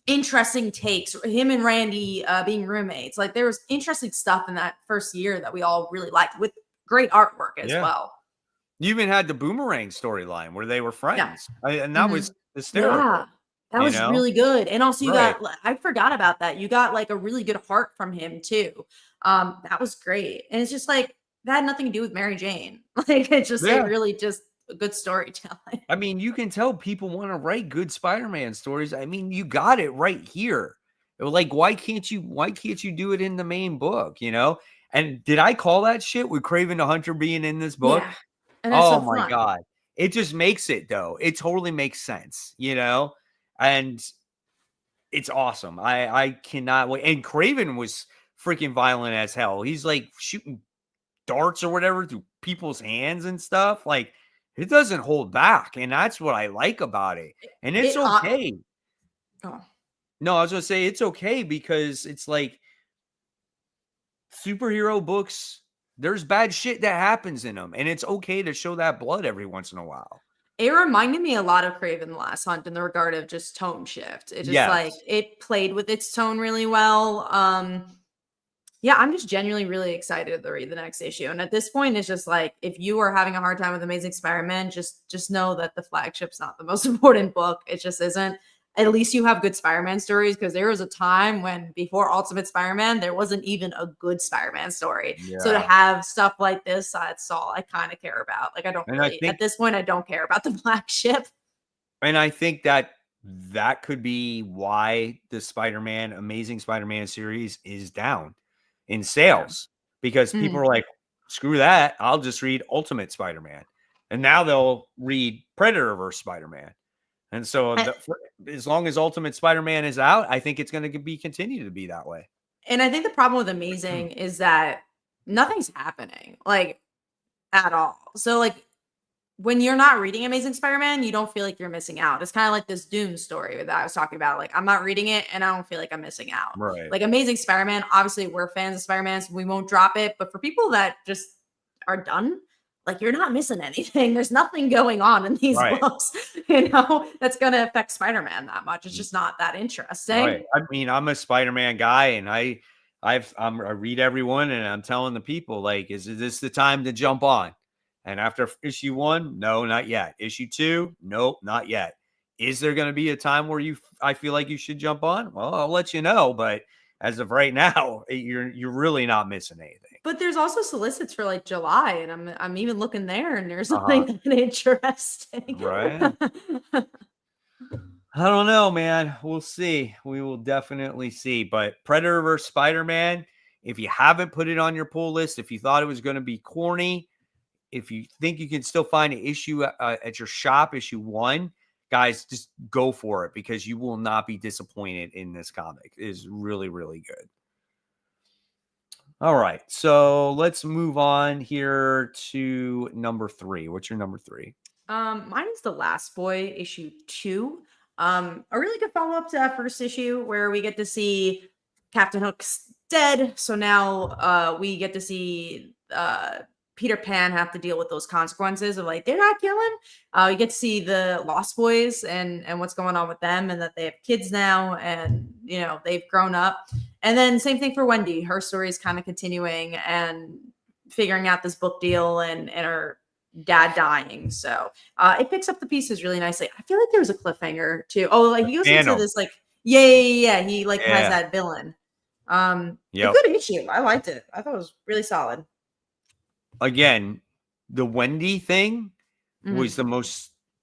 interesting takes. Him and Randy being roommates. Like there was interesting stuff in that first year that we all really liked with great artwork as well. You even had the Boomerang storyline where they were friends. And that was hysterical. Yeah. That was really good. And also you got, I forgot about that. You got like a really good heart from him too. That was great. And it's just like, that had nothing to do with Mary Jane. Like it's just like really just a good storytelling. I mean, you can tell people want to write good Spider-Man stories. I mean, you got it right here. Like, why can't you do it in the main book, you know? And did I call that shit with Kraven the Hunter being in this book? Yeah. And that's oh so my fun. God. It just makes it though. It totally makes sense, you know? And it's awesome. I cannot wait. And Kraven was freaking violent as hell. He's like shooting darts or whatever through people's hands and stuff. Like, it doesn't hold back, and that's what I like about it. And it's okay. No, I was gonna say it's okay because it's like superhero books. There's bad shit that happens in them, and it's okay to show that blood every once in a while. It reminded me a lot of Kraven the Last Hunt in the regard of just tone shift. It just like it played with its tone really well. Yeah, I'm just genuinely really excited to read the next issue. And at this point, it's just like, if you are having a hard time with Amazing Spider-Man, just know that the flagship's not the most important book. It just isn't. At least you have good Spider-Man stories, because there was a time when before Ultimate Spider-Man, there wasn't even a good Spider-Man story. Yeah. So to have stuff like this, that's all I kind of care about. Like, I don't really, at this point, I don't care about the flagship. And I think that could be why the Spider-Man, Amazing Spider-Man series is down in sales, because people are like, screw that, I'll just read Ultimate Spider-Man. And now they'll read Predator-verse Spider-Man. And so as long as Ultimate Spider-Man is out, I think it's going to be continue to be that way. And I think the problem with Amazing is that nothing's happening, like, at all. So like, when you're not reading Amazing Spider-Man, you don't feel like you're missing out. It's kind of like this Doom story that I was talking about. Like, I'm not reading it and I don't feel like I'm missing out. Right. Like Amazing Spider-Man, obviously we're fans of Spider-Man, so we won't drop it. But for people that just are done, like, you're not missing anything. There's nothing going on in these books, you know, that's going to affect Spider-Man that much. It's just not that interesting. Right. I mean, I'm a Spider-Man guy, and I read everyone, and I'm telling the people, like, is this the time to jump on? And after issue 1, no, not yet. Issue 2, nope, not yet. Is there going to be a time where I feel like you should jump on? Well, I'll let you know. But as of right now, you're really not missing anything. But there's also solicits for like July, and I'm even looking there, and there's something interesting. Right. I don't know, man. We'll see. We will definitely see. But Predator vs. Spider-Man, if you haven't put it on your pull list, if you thought it was going to be corny, if you think you can still find an issue at your shop, issue 1, guys, just go for it, because you will not be disappointed in this comic. It is really, really good. All right, so let's move on here to number 3. What's your number 3? Mine is The Last Boy, issue 2. A really good follow-up to that first issue, where we get to see Captain Hook's dead. So now we get to see Peter Pan have to deal with those consequences of, like, they're not killing. We get to see the Lost Boys and what's going on with them, and that they have kids now, and, you know, they've grown up. And then same thing for Wendy. Her story is kind of continuing and figuring out this book deal and her dad dying. So it picks up the pieces really nicely. I feel like there was a cliffhanger too. Oh, like he goes into this, like, yeah. He like has that villain. A good issue. I liked it. I thought it was really solid. Again, the Wendy thing was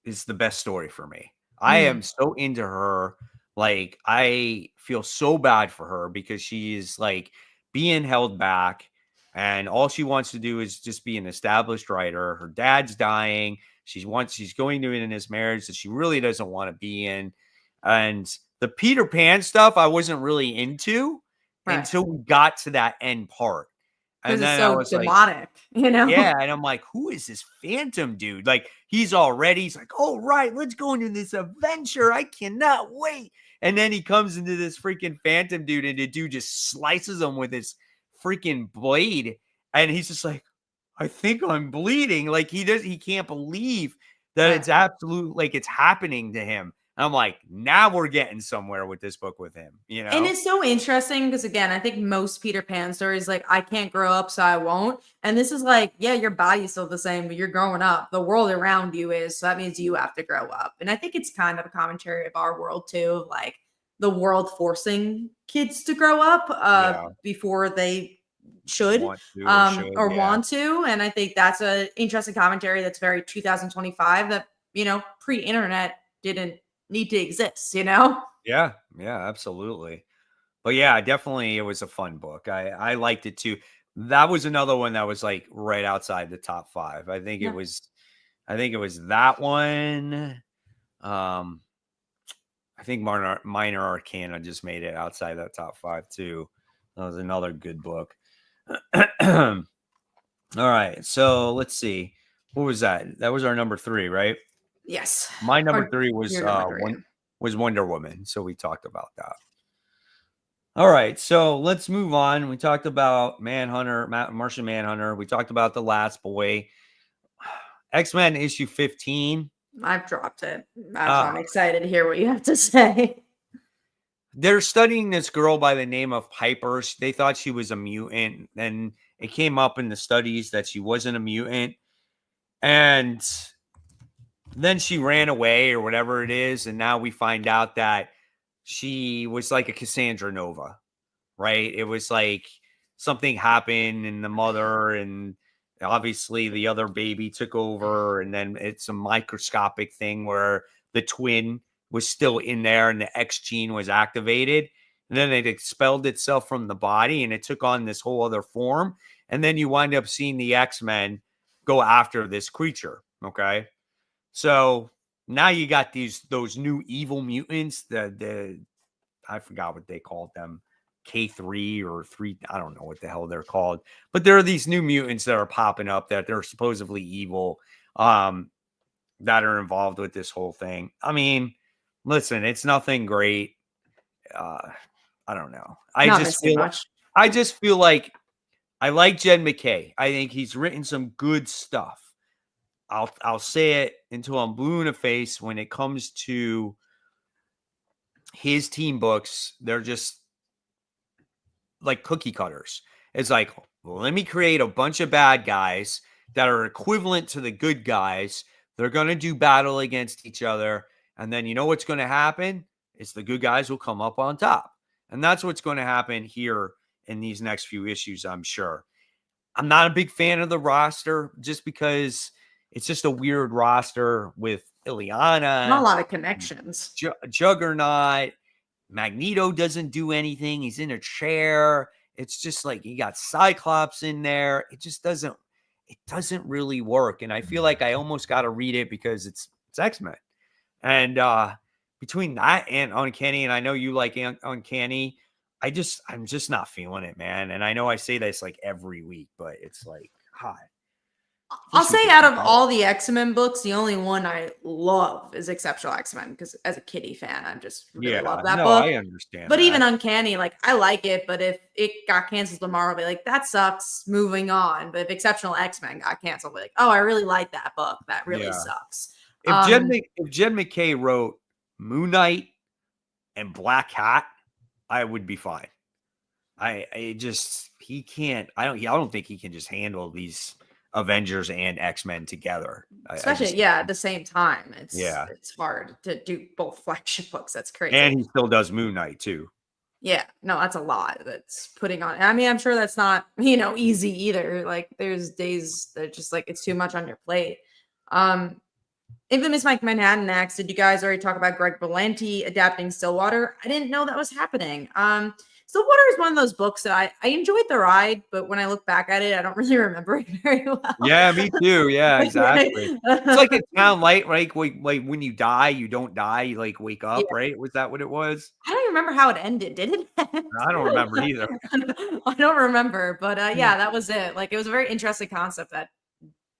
is the best story for me. I am so into her. Like, I feel so bad for her, because she is like being held back, and all she wants to do is just be an established writer. Her dad's dying. She's going to in this marriage that she really doesn't want to be in. And the Peter Pan stuff I wasn't really into until we got to that end part. And then it's so I was demonic, like, you know? Yeah. And I'm like, who is this Phantom dude? Like, he's like, oh, right, let's go into this adventure. I cannot wait. And then he comes into this freaking Phantom dude, and the dude just slices him with his freaking blade. And he's just like, I think I'm bleeding. Like, he can't believe that it's absolute, like, it's happening to him. I'm like, now we're getting somewhere with this book with him, you know? And it's so interesting because, again, I think most Peter Pan stories, like, I can't grow up, so I won't. And this is like, yeah, your body's still the same, but you're growing up. The world around you is, so that means you have to grow up. And I think it's kind of a commentary of our world, too, like the world forcing kids to grow up Yeah. before they should Want to or should, or yeah. want to. And I think that's an interesting commentary that's very 2025 that, pre-internet didn't need to exist, Yeah, absolutely. But yeah, definitely it was a fun book. I liked it too. That was another one that was like right outside the top 5. I think it Yeah. was that one. I think Minor Arcana just made it outside that top 5 too. That was another good book. All right, so let's see. What was that? That was our number 3, right? Yes. My number 3 was Your number 3. was Wonder Woman. So we talked about that. All right, so let's move on. We talked about Manhunter, Martian Manhunter. We talked about The Last Boy. X-Men issue 15. I've dropped it. I'm excited to hear what you have to say. They're studying this girl by the name of Piper. They thought she was a mutant, and it came up in the studies that she wasn't a mutant. And then she ran away or whatever it is, and now we find out that she was like a Cassandra Nova, right? It was like something happened and the mother and obviously the other baby took over, and then it's a microscopic thing where the twin was still in there and the X gene was activated, and then it expelled itself from the body and it took on this whole other form, and then you wind up seeing the X-Men go after this creature. Okay, so now you got those new evil mutants, the I forgot what they called them, K3 or 3, I don't know what the hell they're called, but there are these new mutants that are popping up that they're supposedly evil, that are involved with this whole thing. I mean, listen, it's nothing great. I don't know. I just feel like I like Jed McKay. I think he's written some good stuff. I'll say it until I'm blue in the face. When it comes to his team books, they're just like cookie cutters. It's like, well, let me create a bunch of bad guys that are equivalent to the good guys. They're going to do battle against each other. And then you know what's going to happen? It's the good guys will come up on top. And that's what's going to happen here in these next few issues, I'm sure. I'm not a big fan of the roster just because it's just a weird roster with Ileana. Not a lot of connections. Juggernaut. Magneto doesn't do anything. He's in a chair. It's just like you got Cyclops in there. It just doesn't really work. And I feel like I almost got to read it because it's X-Men. And between that and Uncanny, and I know you like Uncanny, I'm just not feeling it, man. And I know I say this like every week, but it's like, hi. I'll say out of all the X-Men books, the only one I love is Exceptional X-Men, because as a Kitty fan, I just really love that book. I understand. But even Uncanny, like, I like it, but if it got canceled tomorrow, I'll be like, that sucks, moving on. But if Exceptional X-Men got canceled, I'll be like, oh, I really like that book. That really sucks. If Jed McKay wrote Moon Knight and Black Hat, I would be fine. He can't. I don't think he can just handle these Avengers and X-Men together. Especially, at the same time. It's hard to do both flagship books. That's crazy. And he still does Moon Knight too. Yeah, no, that's a lot that's putting on. I mean, I'm sure that's not, easy either. Like, there's days that just like, it's too much on your plate. Infamous Mike Manhattan next. Did you guys already talk about Greg Berlanti adapting Stillwater? I didn't know that was happening. Stillwater is one of those books that I enjoyed the ride, but when I look back at it, I don't really remember it very well. Yeah, me too. Yeah, exactly. It's like a town light, right? Like when you die, you don't die, you like wake up, right? Was that what it was? I don't remember how it ended. Did it end? I don't remember either. I don't remember, but that was it. Like, it was a very interesting concept that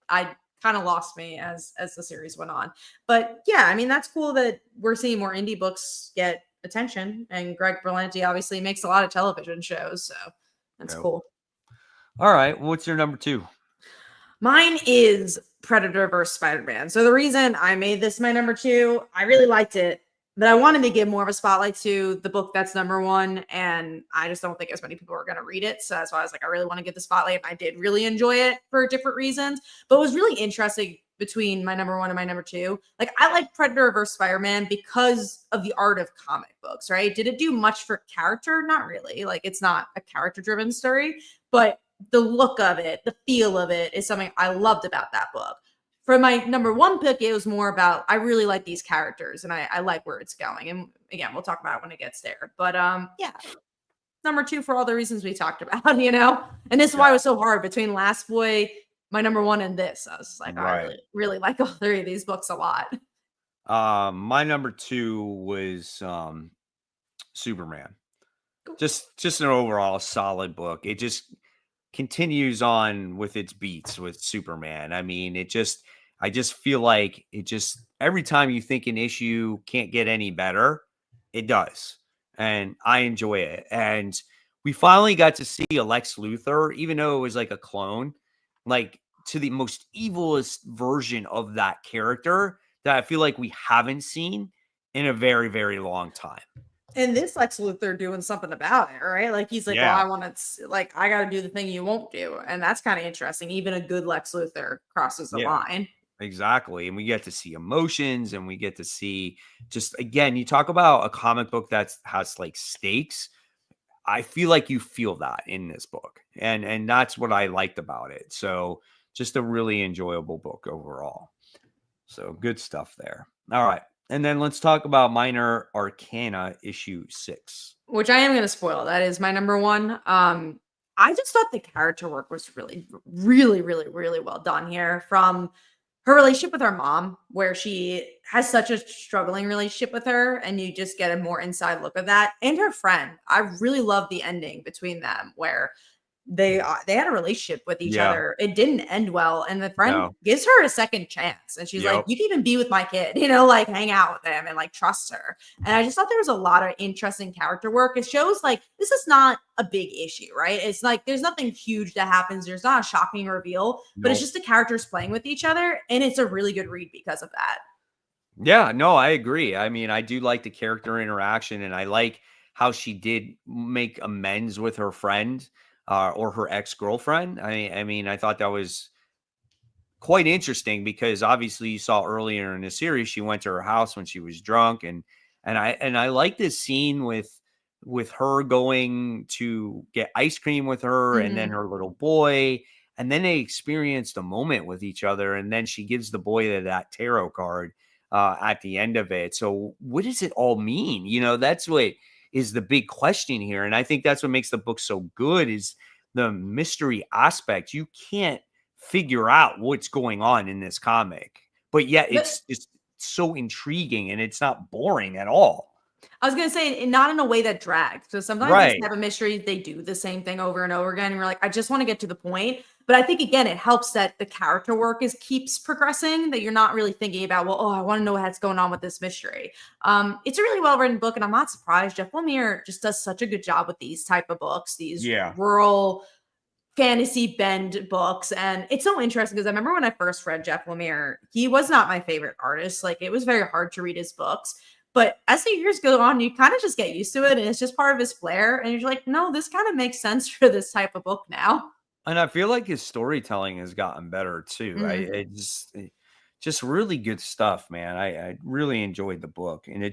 I kind of lost me as the series went on. But yeah, I mean, that's cool that we're seeing more indie books get attention, and Greg Berlanti obviously makes a lot of television shows, so that's cool. All right, what's your number 2? Mine is Predator vs. Spider-Man. So the reason I made this my number 2, I really liked it. But I wanted to give more of a spotlight to the book that's number one, and I just don't think as many people are going to read it. So that's why I was like, I really want to give the spotlight. And I did really enjoy it for different reasons. But it was really interesting between my number one and my number two. Like, I like Predator versus Spider-Man because of the art of comic books, right? Did it do much for character? Not really. Like, it's not a character-driven story, but the look of it, the feel of it is something I loved about that book. For my number one pick, it was more about I really like these characters and I like where it's going. And again, we'll talk about it when it gets there. But yeah, number two for all the reasons we talked about, you know. And this is why it was so hard between Last Boy, my number one, and this. I was like, I really, really like all three of these books a lot. My number two was Superman. Cool. Just an overall solid book. It just continues on with its beats with Superman. I mean, I just feel like it just every time you think an issue can't get any better, it does. And I enjoy it. And we finally got to see a Lex Luthor, even though it was like a clone, like to the most evilest version of that character that I feel like we haven't seen in a very, very long time. And this Lex Luthor doing something about it, right? Like he's like, Yeah. well, I want to, like, I got to do the thing you won't do, and that's kind of interesting. Even a good Lex Luthor crosses the line. Exactly. And we get to see emotions and we get to see just again, you talk about a comic book that has like stakes. I feel like you feel that in this book. And that's what I liked about it. So just a really enjoyable book overall. So good stuff there. All right. And then let's talk about Minor Arcana issue 6. Which I am going to spoil. That is my number one. I just thought the character work was really, really, really, really well done here. From her relationship with her mom, where she has such a struggling relationship with her, and you just get a more inside look of that, and her friend. I really love the ending between them, where they had a relationship with each other. It didn't end well, and the friend gives her a second chance, and she's like, "You can even be with my kid, you know, like hang out with him and like trust her." And I just thought there was a lot of interesting character work. It shows like this is not a big issue, right? It's like there's nothing huge that happens. There's not a shocking reveal, but it's just the characters playing with each other, and it's a really good read because of that. Yeah, no, I agree. I mean, I do like the character interaction, and I like how she did make amends with her friend or her ex-girlfriend. I mean, I thought that was quite interesting because obviously you saw earlier in the series she went to her house when she was drunk, and I like this scene with her going to get ice cream with her and then her little boy, and then they experienced a moment with each other, and then she gives the boy that tarot card at the end of it. So what does it all mean? You know, that's what is the big question here. And I think that's what makes the book so good is the mystery aspect. You can't figure out what's going on in this comic, but yet it's so intriguing and it's not boring at all. I was gonna say, not in a way that drags. So sometimes these type of mysteries, they do the same thing over and over again. And you're like, I just want to get to the point. But I think again, it helps that the character work keeps progressing, that you're not really thinking about, well, oh, I want to know what's going on with this mystery. It's a really well-written book, and I'm not surprised. Jeff Lemire just does such a good job with these type of books, these rural fantasy bend books. And it's so interesting because I remember when I first read Jeff Lemire, he was not my favorite artist. Like it was very hard to read his books. But as the years go on, you kind of just get used to it, and it's just part of his flair. And you're like, no, this kind of makes sense for this type of book now. And I feel like his storytelling has gotten better too. Just really good stuff, man. I really enjoyed the book, and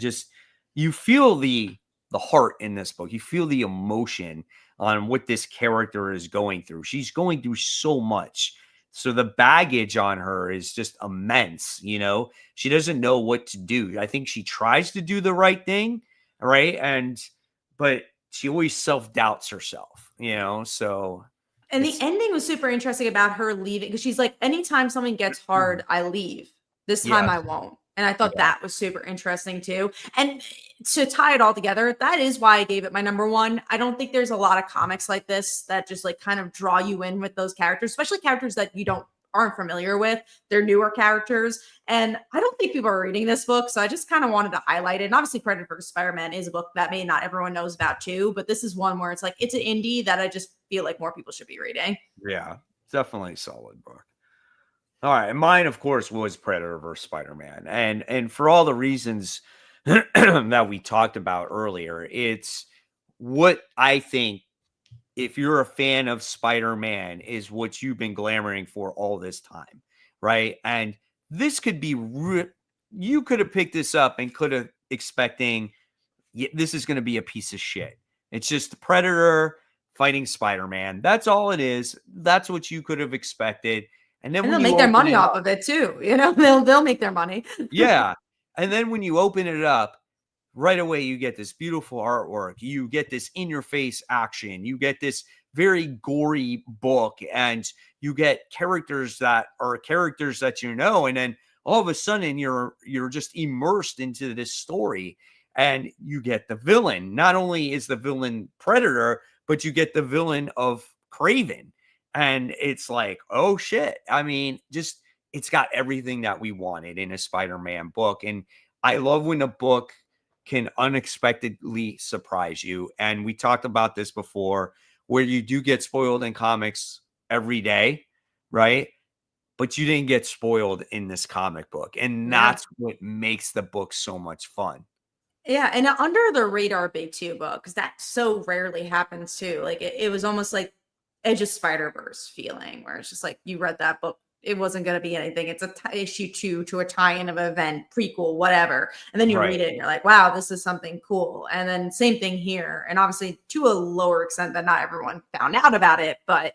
you feel the heart in this book. You feel the emotion on what this character is going through. She's going through so much. So the baggage on her is just immense, you know. She doesn't know what to do. I think she tries to do the right thing, right? But she always self-doubts herself, you know. So and the ending was super interesting about her leaving, because she's like, anytime something gets hard, I leave. This time I won't. And I thought that was super interesting too. And to tie it all together, that is why I gave it my number one. I don't think there's a lot of comics like this that just like kind of draw you in with those characters, especially characters that you aren't familiar with. They're newer characters. And I don't think people are reading this book. So I just kind of wanted to highlight it. And obviously Predator vs. Spider-Man is a book that maybe not everyone knows about too, but this is one where it's like, it's an indie that I just feel like more people should be reading. Yeah, definitely a solid book. All right, and mine, of course, was Predator vs. Spider-Man, and for all the reasons that we talked about earlier. It's what I think, if you're a fan of Spider-Man, is what you've been glamoring for all this time, right? And this could be you could have picked this up and could have expecting this is going to be a piece of shit. It's just the Predator fighting Spider-Man. That's all it is. That's what you could have expected. And then And when they'll you make their open money it off up, of it too. You know, they'll make their money. yeah. And then when you open it up, right away you get this beautiful artwork. You get this in-your-face action. You get this very gory book, and you get characters that are characters that you know, and then all of a sudden you're just immersed into this story, and you get the villain. Not only is the villain Predator, but you get the villain of Craven. And it's like, oh shit. I mean, just it's got everything that we wanted in a Spider-Man book. And I love when a book can unexpectedly surprise you. And we talked about this before, where you do get spoiled in comics every day, right? But you didn't get spoiled in this comic book. And Yeah. that's what makes the book so much fun. Yeah, and under the radar big two book, because that so rarely happens too. Like it was almost like Edge of Spider-Verse feeling, where it's just like you read that book, it wasn't going to be anything. It's a issue 2 to a tie-in of an event, prequel, whatever, and then you Right. read it and you're like, wow, this is something cool. And then same thing here, and obviously to a lower extent that not everyone found out about it, but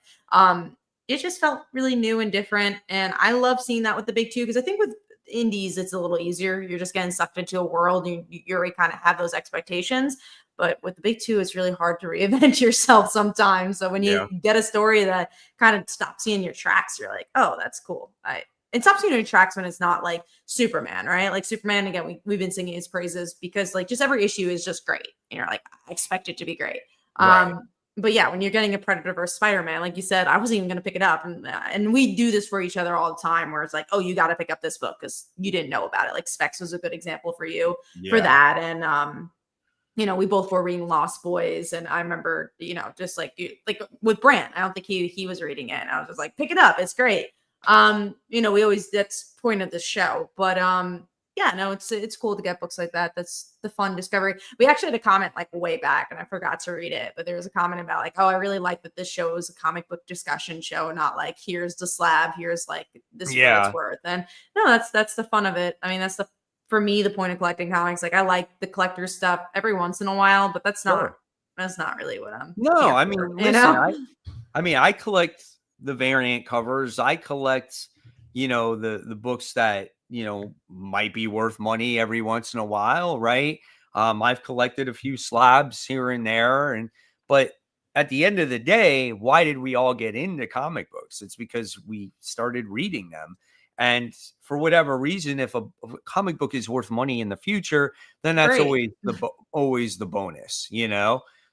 it just felt really new and different. And I love seeing that with the big two, because I think with indies it's a little easier. You're just getting sucked into a world, you already kind of have those expectations. But with the big two, it's really hard to reinvent yourself sometimes. So when you Yeah. get a story that kind of stops you in your tracks, you're like, oh, that's cool. It stops you in your tracks when it's not like Superman, right? Like Superman, again, we've been singing his praises because like just every issue is just great. And you're like, I expect it to be great. Right. But yeah, when you're getting a Predator versus Spider-Man, like you said, I wasn't even going to pick it up, and we do this for each other all the time, where it's like, oh, you got to pick up this book because you didn't know about it. Like Specs was a good example for you for Yeah. that, and we both were reading Lost Boys, and I remember, just like with Brant, I don't think he was reading it, and I was just like, pick it up, it's great. We always that's point of the show, but yeah, no, it's cool to get books like that. That's the fun discovery. We actually had a comment like way back, and I forgot to read it, but there was a comment about like, oh, I really like that this show is a comic book discussion show, not like here's the slab, here's like this is what it's worth. And no, that's the fun of it. I mean, for me, the point of collecting comics. Like I like the collector stuff every once in a while, but that's not really what I'm No, here I for, mean, you listen, know? I collect the variant covers. I collect, the books that, might be worth money every once in a while, right? I've collected a few slabs here and there, but at the end of the day, why did we all get into comic books? It's because we started reading them. And for whatever reason, if a comic book is worth money in the future, then that's Great. always the bonus,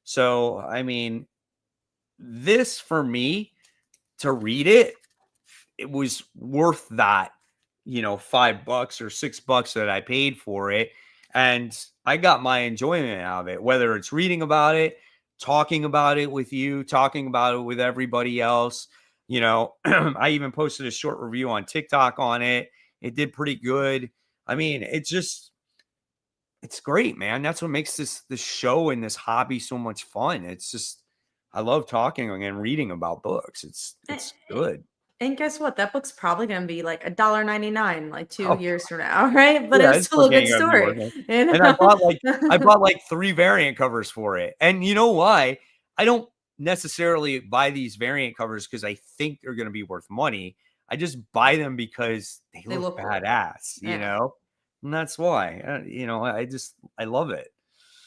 So, I mean, this for me to read it, it was worth that, $5 or $6 that I paid for it. And I got my enjoyment out of it, whether it's reading about it, talking about it with you, talking about it with everybody else. I even posted a short review on TikTok on it. It did pretty good. I mean, it's great, man. That's what makes this show and this hobby so much fun. It's just, I love talking and reading about books. It's good. And guess what? That book's probably going to be like $1.99 like 2 Oh, years from now, right? But it yeah, was it's still a good gonna be worth story. it. You And I know? bought like 3 variant covers for it. And you know why? I don't necessarily buy these variant covers because I think they're gonna be worth money. I just buy them because they They look look cool. badass, Yeah. And that's why. I love it.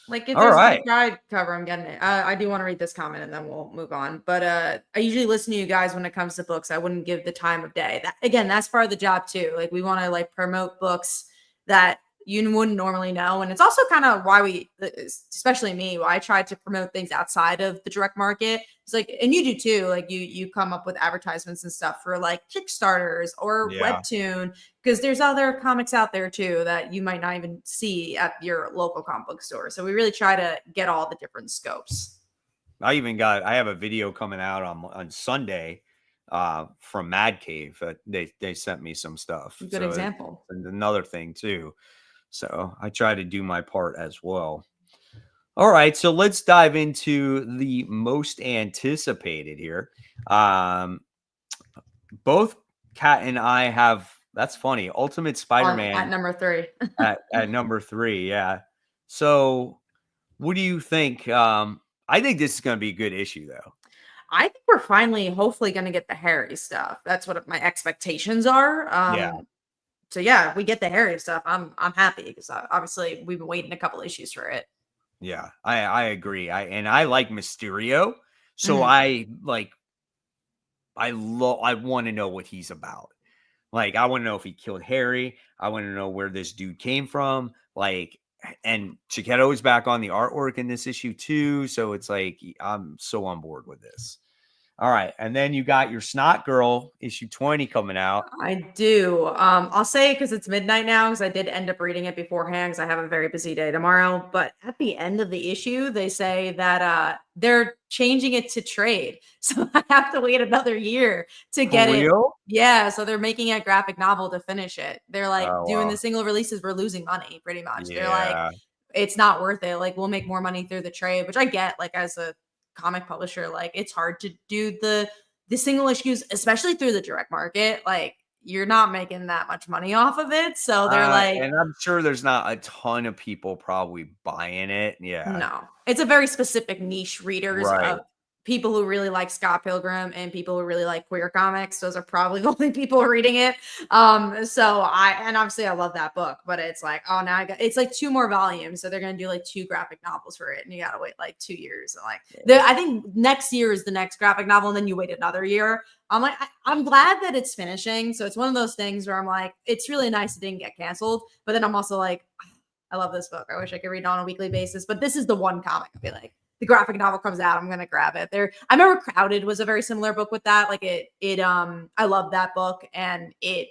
Like if All there's a right. good guide cover, I'm getting it. I do want to read this comment and then we'll move on. But I usually listen to you guys when it comes to books. I wouldn't give the time of day. Again, that's part of the job too. Like we want to like promote books that you wouldn't normally know. And it's also kind of why especially me, why I try to promote things outside of the direct market. It's like, and you do too, like you come up with advertisements and stuff for like Kickstarters or Yeah. Webtoon, because there's other comics out there too that you might not even see at your local comic book store. So we really try to get all the different scopes. I have a video coming out on Sunday from Mad Cave. They sent me some stuff. Good So example. it's another thing too. So I try to do my part as well. All right, so let's dive into the most anticipated here. Both Kat and I have, that's funny, Ultimate At Spider-Man number 3. at number 3. Yeah. So what do you think? I think this is going to be a good issue, though. I think we're finally, hopefully, going to get the Harry stuff. That's what my expectations are. Yeah. So yeah, if we get the Harry stuff, I'm happy because obviously we've been waiting a couple issues for it. Yeah, I agree. I like Mysterio, so Mhm. I want to know what he's about. Like, I want to know if he killed Harry. I want to know where this dude came from. Like, and Chiquetto is back on the artwork in this issue too, so it's like I'm so on board with this. All right, and then you got your Snot Girl issue 20 coming out. I do. I'll say because it's midnight now, because I did end up reading it beforehand because I have a very busy day tomorrow. But at the end of the issue, they say that they're changing it to trade. So I have to wait another year to For get it. real? Yeah, so they're making a graphic novel to finish it. They're like Oh doing the wow. single releases, we're losing money pretty much. They're like, Yeah. it's not worth it. Like, we'll make more money through the trade, which I get, like, as a comic publisher, like it's hard to do the single issues, especially through the direct market. Like, you're not making that much money off of it. So they're like, And I'm sure there's not a ton of people probably buying it. Yeah. no, it's a very specific niche readers Right. of people who really like Scott Pilgrim and people who really like queer comics. Those are probably the only people reading it. And obviously I love that book, but it's like, oh, now it's like 2 more volumes. So they're going to do like 2 graphic novels for it. And you got to wait like 2 years. And like, I think next year is the next graphic novel. And then you wait another year. I'm like, I'm glad that it's finishing. So it's one of those things where I'm like, it's really nice it didn't get canceled. But then I'm also like, I love this book. I wish I could read it on a weekly basis, but this is the one comic I feel like the graphic novel comes out, I'm gonna grab it. I remember Crowded was a very similar book with that. Like I love that book, and it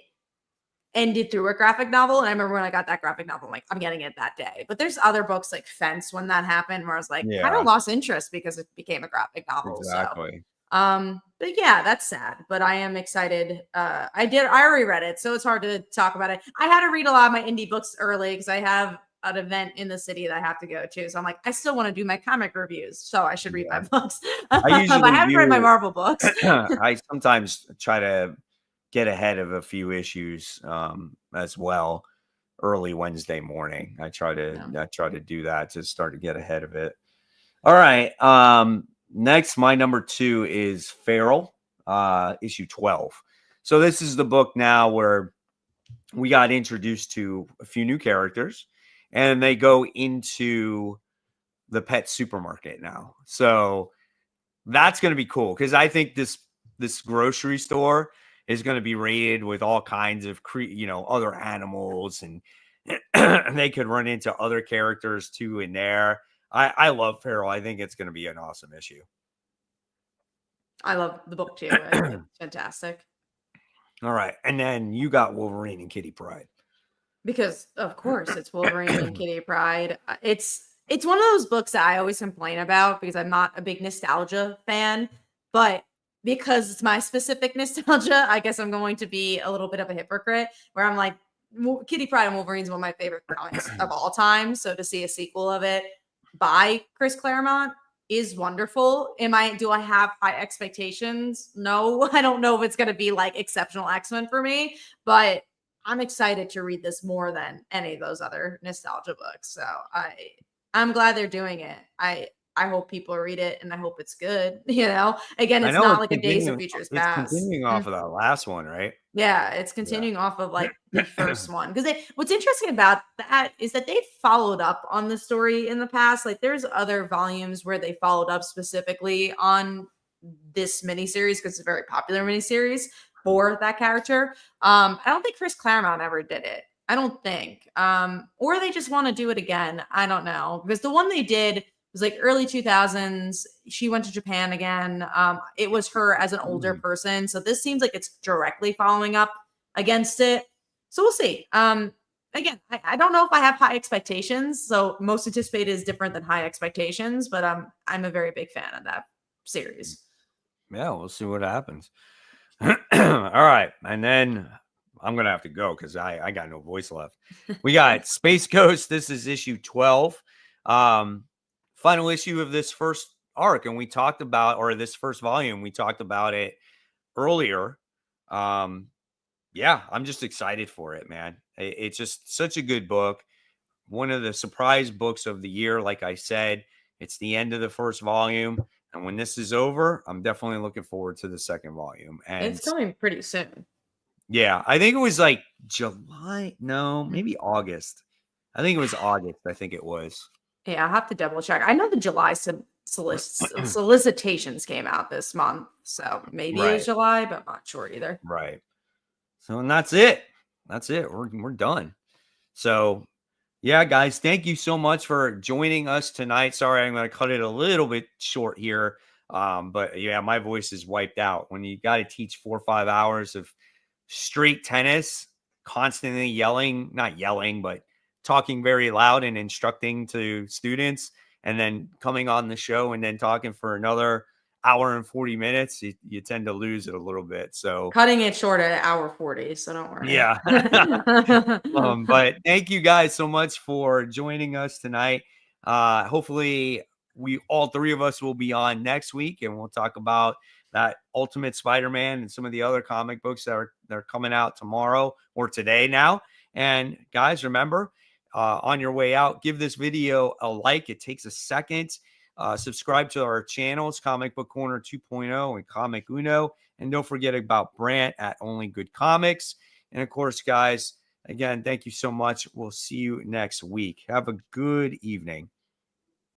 ended through a graphic novel. And I remember when I got that graphic novel, I'm like, I'm getting it that day. But there's other books like Fence when that happened, where I was like, kind Yeah. of lost interest because it became a graphic novel. Exactly. But yeah, that's sad. But I am excited. I already read it, so it's hard to talk about it. I had to read a lot of my indie books early because I have an event in the city that I have to go to. So I'm like, I still want to do my comic reviews, so I should read my books. I But I usually haven't read my do. Marvel books. I sometimes try to get ahead of a few issues as well early Wednesday morning. I try to do that to start to get ahead of it. All right. Next, my number 2 is Feral, issue 12. So this is the book now where we got introduced to a few new characters, and they go into the pet supermarket now. So that's going to be cool because I think this grocery store is going to be rated with all kinds of other animals, and they could run into other characters too in there. I love Feral. I think it's going to be an awesome issue. I love the book too. It's fantastic. All right, and then you got Wolverine and Kitty Pryde. Because of course it's Wolverine and Kitty Pryde. It's one of those books that I always complain about because I'm not a big nostalgia fan, but because it's my specific nostalgia, I guess I'm going to be a little bit of a hypocrite where I'm like, Kitty Pryde and Wolverine is one of my favorite comics of all time. So to see a sequel of it by Chris Claremont is wonderful. Do I have high expectations? No, I don't know if it's going to be like exceptional X-Men for me, but I'm excited to read this more than any of those other nostalgia books. So I'm glad they're doing it. I hope people read it and I hope it's good. Again, I it's know not like a Days of Futures it's Past. continuing off of that last one, right? Yeah, it's continuing off of like the first one. Because what's interesting about that is that they followed up on the story in the past. Like, there's other volumes where they followed up specifically on this miniseries because it's a very popular miniseries for that character. I don't think Chris Claremont ever did it. I don't think. Or they just want to do it again. I don't know. Because the one they did was like early 2000s. She went to Japan again. It was her as an older person. So this seems like it's directly following up against it. So we'll see. Again, I don't know if I have high expectations. So most anticipated is different than high expectations, but I'm a very big fan of that series. Yeah, we'll see what happens. All right. And then I'm going to have to go because I got no voice left. We got Space Ghost. This is issue 12. Final issue of this first arc. And we talked about, or this first volume, we talked about it earlier. Yeah, I'm just excited for it, man. It's just such a good book. One of the surprise books of the year. Like I said, it's the end of the first volume. And when this is over, I'm definitely looking forward to the second volume. And It's coming pretty soon. yeah, I think it was like July. No, maybe August. I think it was August. I think it was. Yeah, I have to double check. I know the July solicitations came out this month, so maybe it was July, but I'm not sure either. Right. So, and that's it. That's it. We're done. So, yeah, guys, thank you so much for joining us tonight. Sorry, I'm going to cut it a little bit short here. But yeah, my voice is wiped out. When you got to teach 4 or 5 hours of straight tennis, constantly yelling, not yelling, but talking very loud and instructing to students, and then coming on the show and then talking for another hour and 40 minutes, you tend to lose it a little bit. So cutting it short at 1:40, so don't worry. Yeah. But thank you guys so much for joining us tonight. Hopefully all three of us will be on next week, and we'll talk about that Ultimate Spider-Man and some of the other comic books that are coming out tomorrow or today now. And guys, remember, on your way out, give this video a like. It takes a second. Subscribe to our channels, Comic Book Corner 2.0 and Comic Uno. And don't forget about Brant at Only Good Comics. And of course, guys, again, thank you so much. We'll see you next week. Have a good evening.